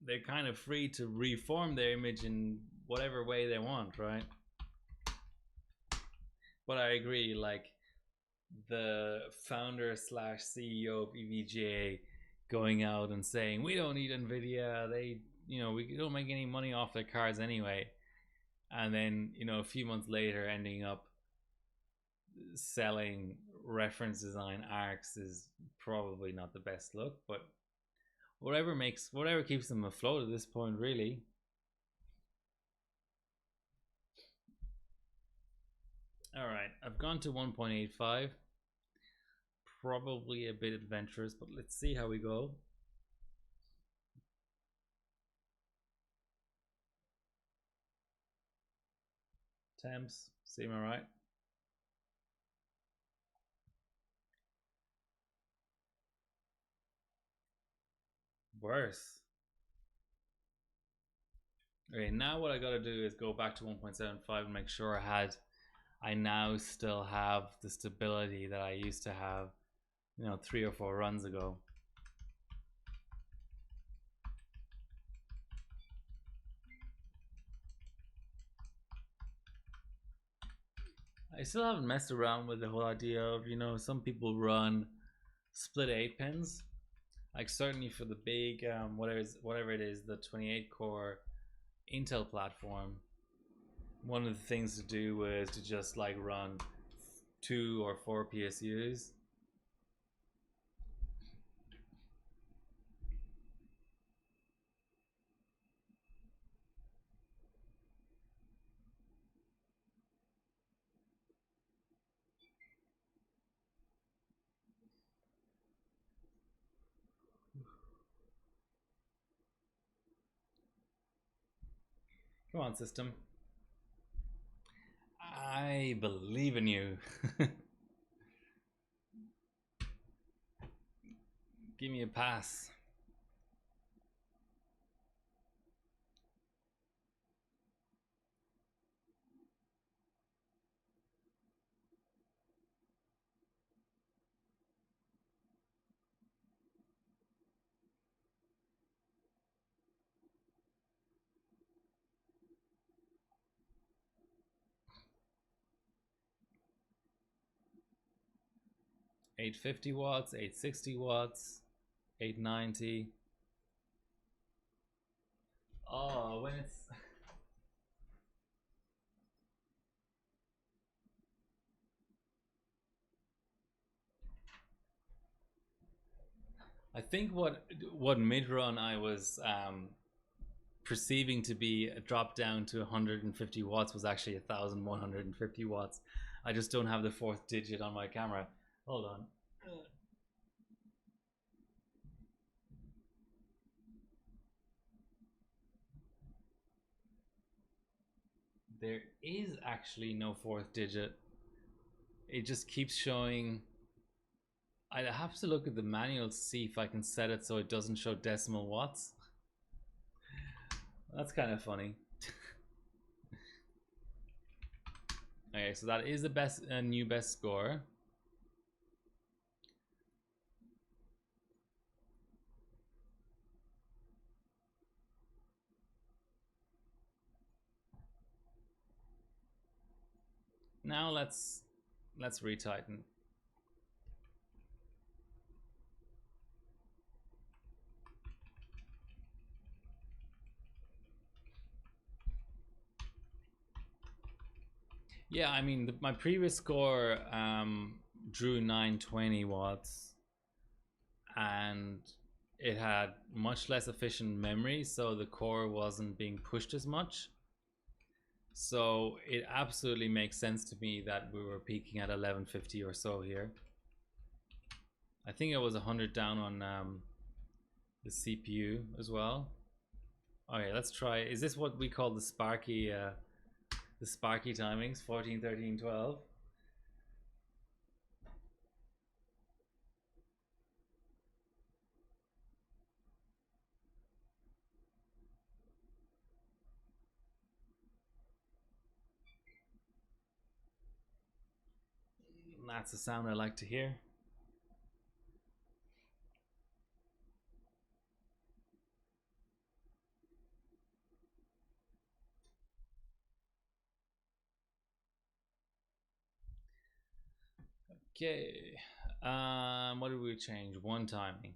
they're kind of free to reform their image in whatever way they want, right? But I agree, like the founder slash CEO of EVGA going out and saying we don't need Nvidia, they, you know, we don't make any money off their cards anyway, and then, you know, a few months later ending up selling reference design arcs is probably not the best look, but whatever keeps them afloat at this point, really. All right, I've gone to 1.85. Probably a bit adventurous, but let's see how we go. Temps seem all right. Worse. Okay, now what I gotta do is go back to 1.75 and make sure I now still have the stability that I used to have, you know, 3 or 4 runs ago. I still haven't messed around with the whole idea of, you know, some people run split 8 pins, like certainly for the big whatever it is, the 28 core Intel platform. One of the things to do was to just like run 2 or 4 PSUs. Come on, system. I believe in you. Give me a pass. $850, 860, 890. Oh, when it's I think what mid run I was perceiving to be a drop down to 150 watts was actually 1150 watts. I just don't have the 4th digit on my camera. Hold on. There is actually no 4th digit. It just keeps showing. I have to look at the manual to see if I can set it so it doesn't show decimal watts. That's kind of funny. Okay, so that is the best new best score. Now let's retighten. Yeah, I mean my previous score drew 920 watts, and it had much less efficient memory, so the core wasn't being pushed as much. So it absolutely makes sense to me that we were peaking at 1150 or so here. I think it was 100 down on the CPU as well. Okay, let's try. Is this what we call the Sparky timings? 14, 13, 12. That's a sound I like to hear. Okay. What did we change? One timing.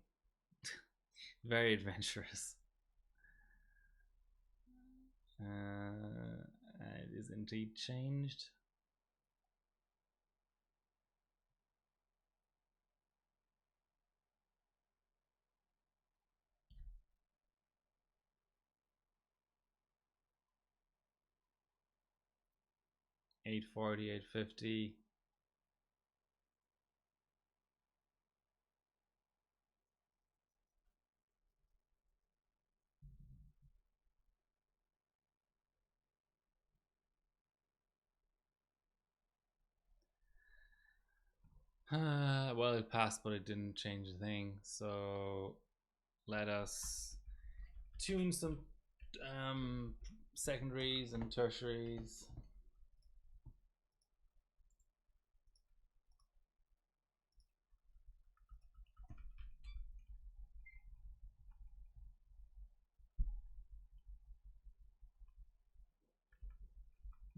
Very adventurous. It is indeed changed. $8.40, $8.50. Well, it passed, but it didn't change a thing. So let us tune some secondaries and tertiaries.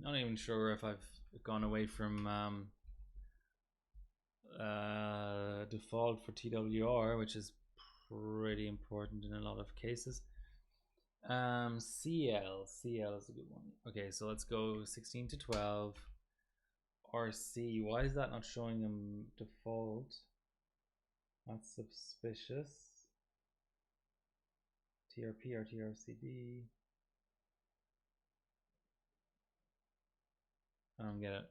Not even sure if I've gone away from default for TWR, which is pretty important in a lot of cases. CL is a good one. Okay, so let's go 16 to 12. RC, why is that not showing them default? That's suspicious. TRP, RTRCD. I don't get it.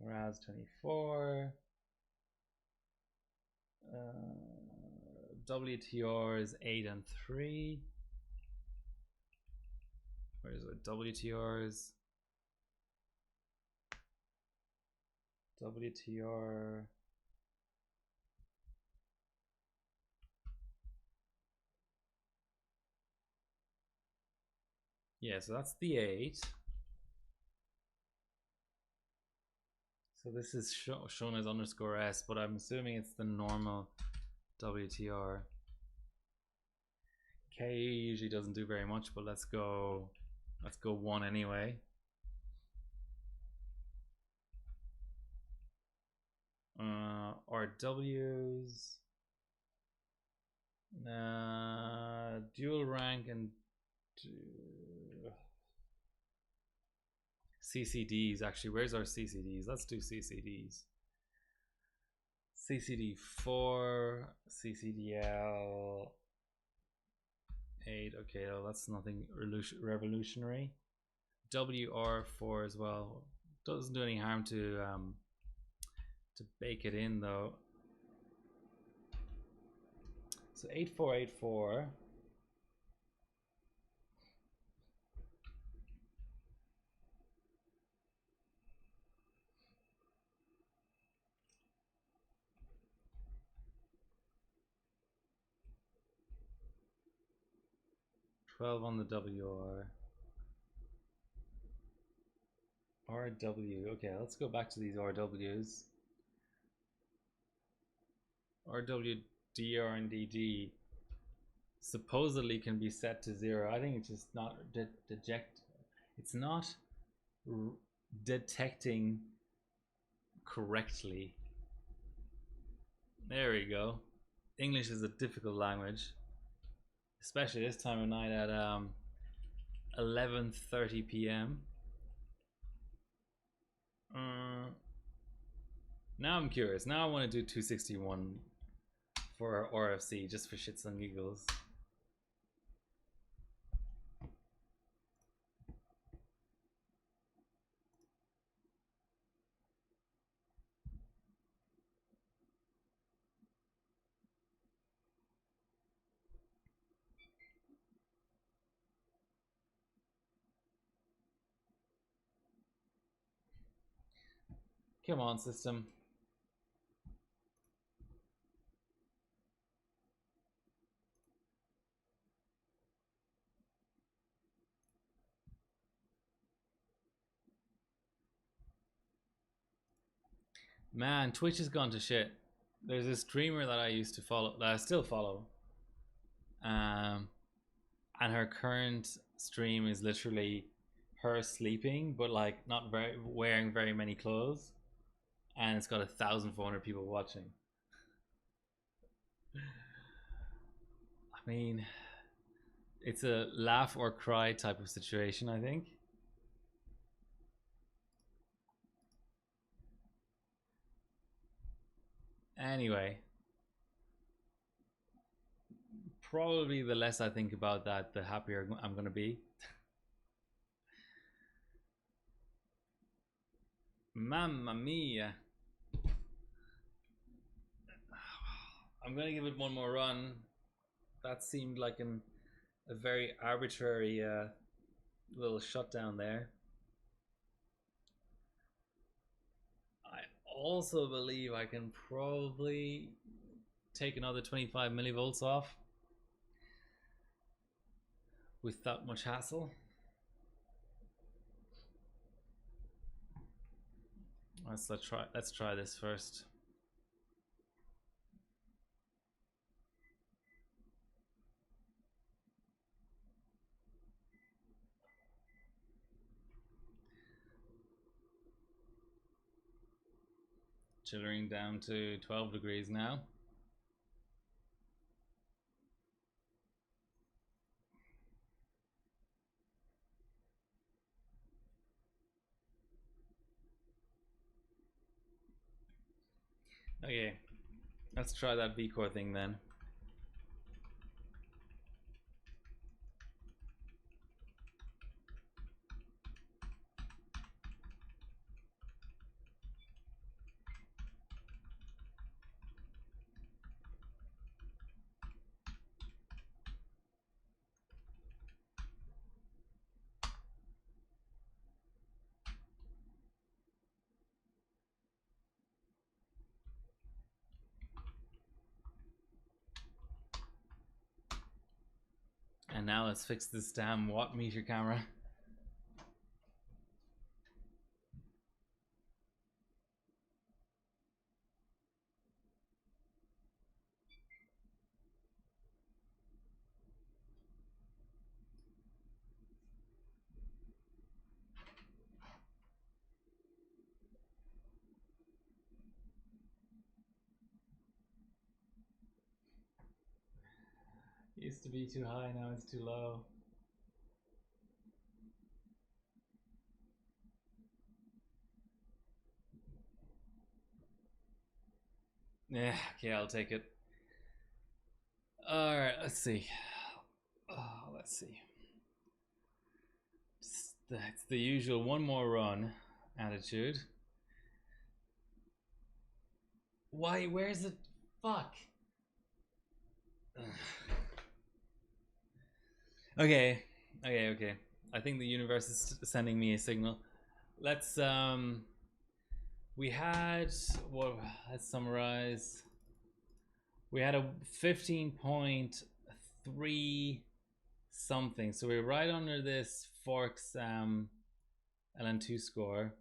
RAS 24. WTR is 8 and 3. Where is it? WTRs. WTR. Yeah, so that's the 8. So this is shown as underscore S, but I'm assuming it's the normal WTR. K usually doesn't do very much, but let's go 1 anyway. RWs, dual rank and CCDs. Actually, where's our CCDs? Let's do CCDs. CCD4, CCDL 8. Okay, well, that's nothing revolutionary. WR4 as well. Doesn't do any harm to bake it in though. So 8484. $12 on the WR. RW. Okay, let's go back to these RWs. RW, DR, and DD supposedly can be set to 0. I think it's just not it's not detecting correctly. There we go. English is a difficult language, especially this time of night at 11:30 p.m. Now I'm curious. Now I want to do 261 for RFC just for shits and giggles. Come on, system. Man, Twitch has gone to shit. There's a streamer that I used to follow, that I still follow, um, and her current stream is literally her sleeping, but like not very wearing very many clothes, and it's got 1,400 people watching. I mean, it's a laugh or cry type of situation, I think. Anyway, probably the less I think about that, the happier I'm going to be. Mamma mia. I'm going to give it one more run. That seemed like a very arbitrary little shutdown there. I also believe I can probably take another 25 millivolts off without much hassle. Let's try this first. Chilling down to 12 degrees now. Okay, let's try that V-core thing then. And now let's fix this damn watt meter camera. It used to be too high, now it's too low. Yeah, okay, I'll take it. Alright, let's see. Let's see. It's the usual one more run attitude. Why? Where's it? Fuck. Okay. I think the universe is sending me a signal. Let's we had, well, let's summarize. We had a 15.3 something, so we're right under this Forks LN2 score.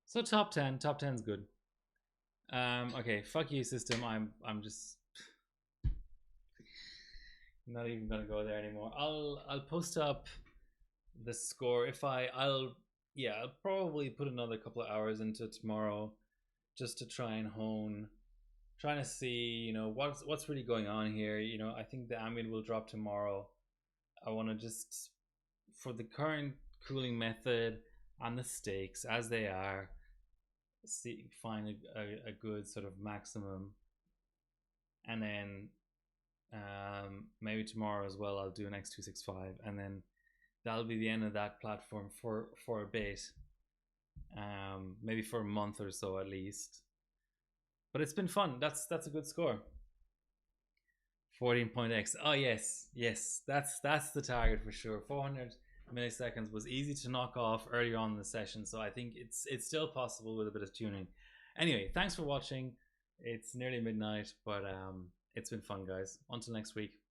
So top 10's good. Okay, fuck you system. I'm just not even gonna go there anymore. I'll post up the score if I'll probably put another couple of hours into tomorrow just to try and trying to see, you know, what's really going on here. You know, I think the ambient will drop tomorrow. I want to just, for the current cooling method and the stakes as they are, find a good sort of maximum, and then maybe tomorrow as well I'll do an X265, and then that'll be the end of that platform for a bit, maybe for a month or so at least. But it's been fun. That's a good score. 14.x. Oh yes, that's the target for sure. 400 milliseconds was easy to knock off earlier on in the session, so I think it's still possible with a bit of tuning. Anyway, thanks for watching. It's nearly midnight, but it's been fun, guys. Until next week.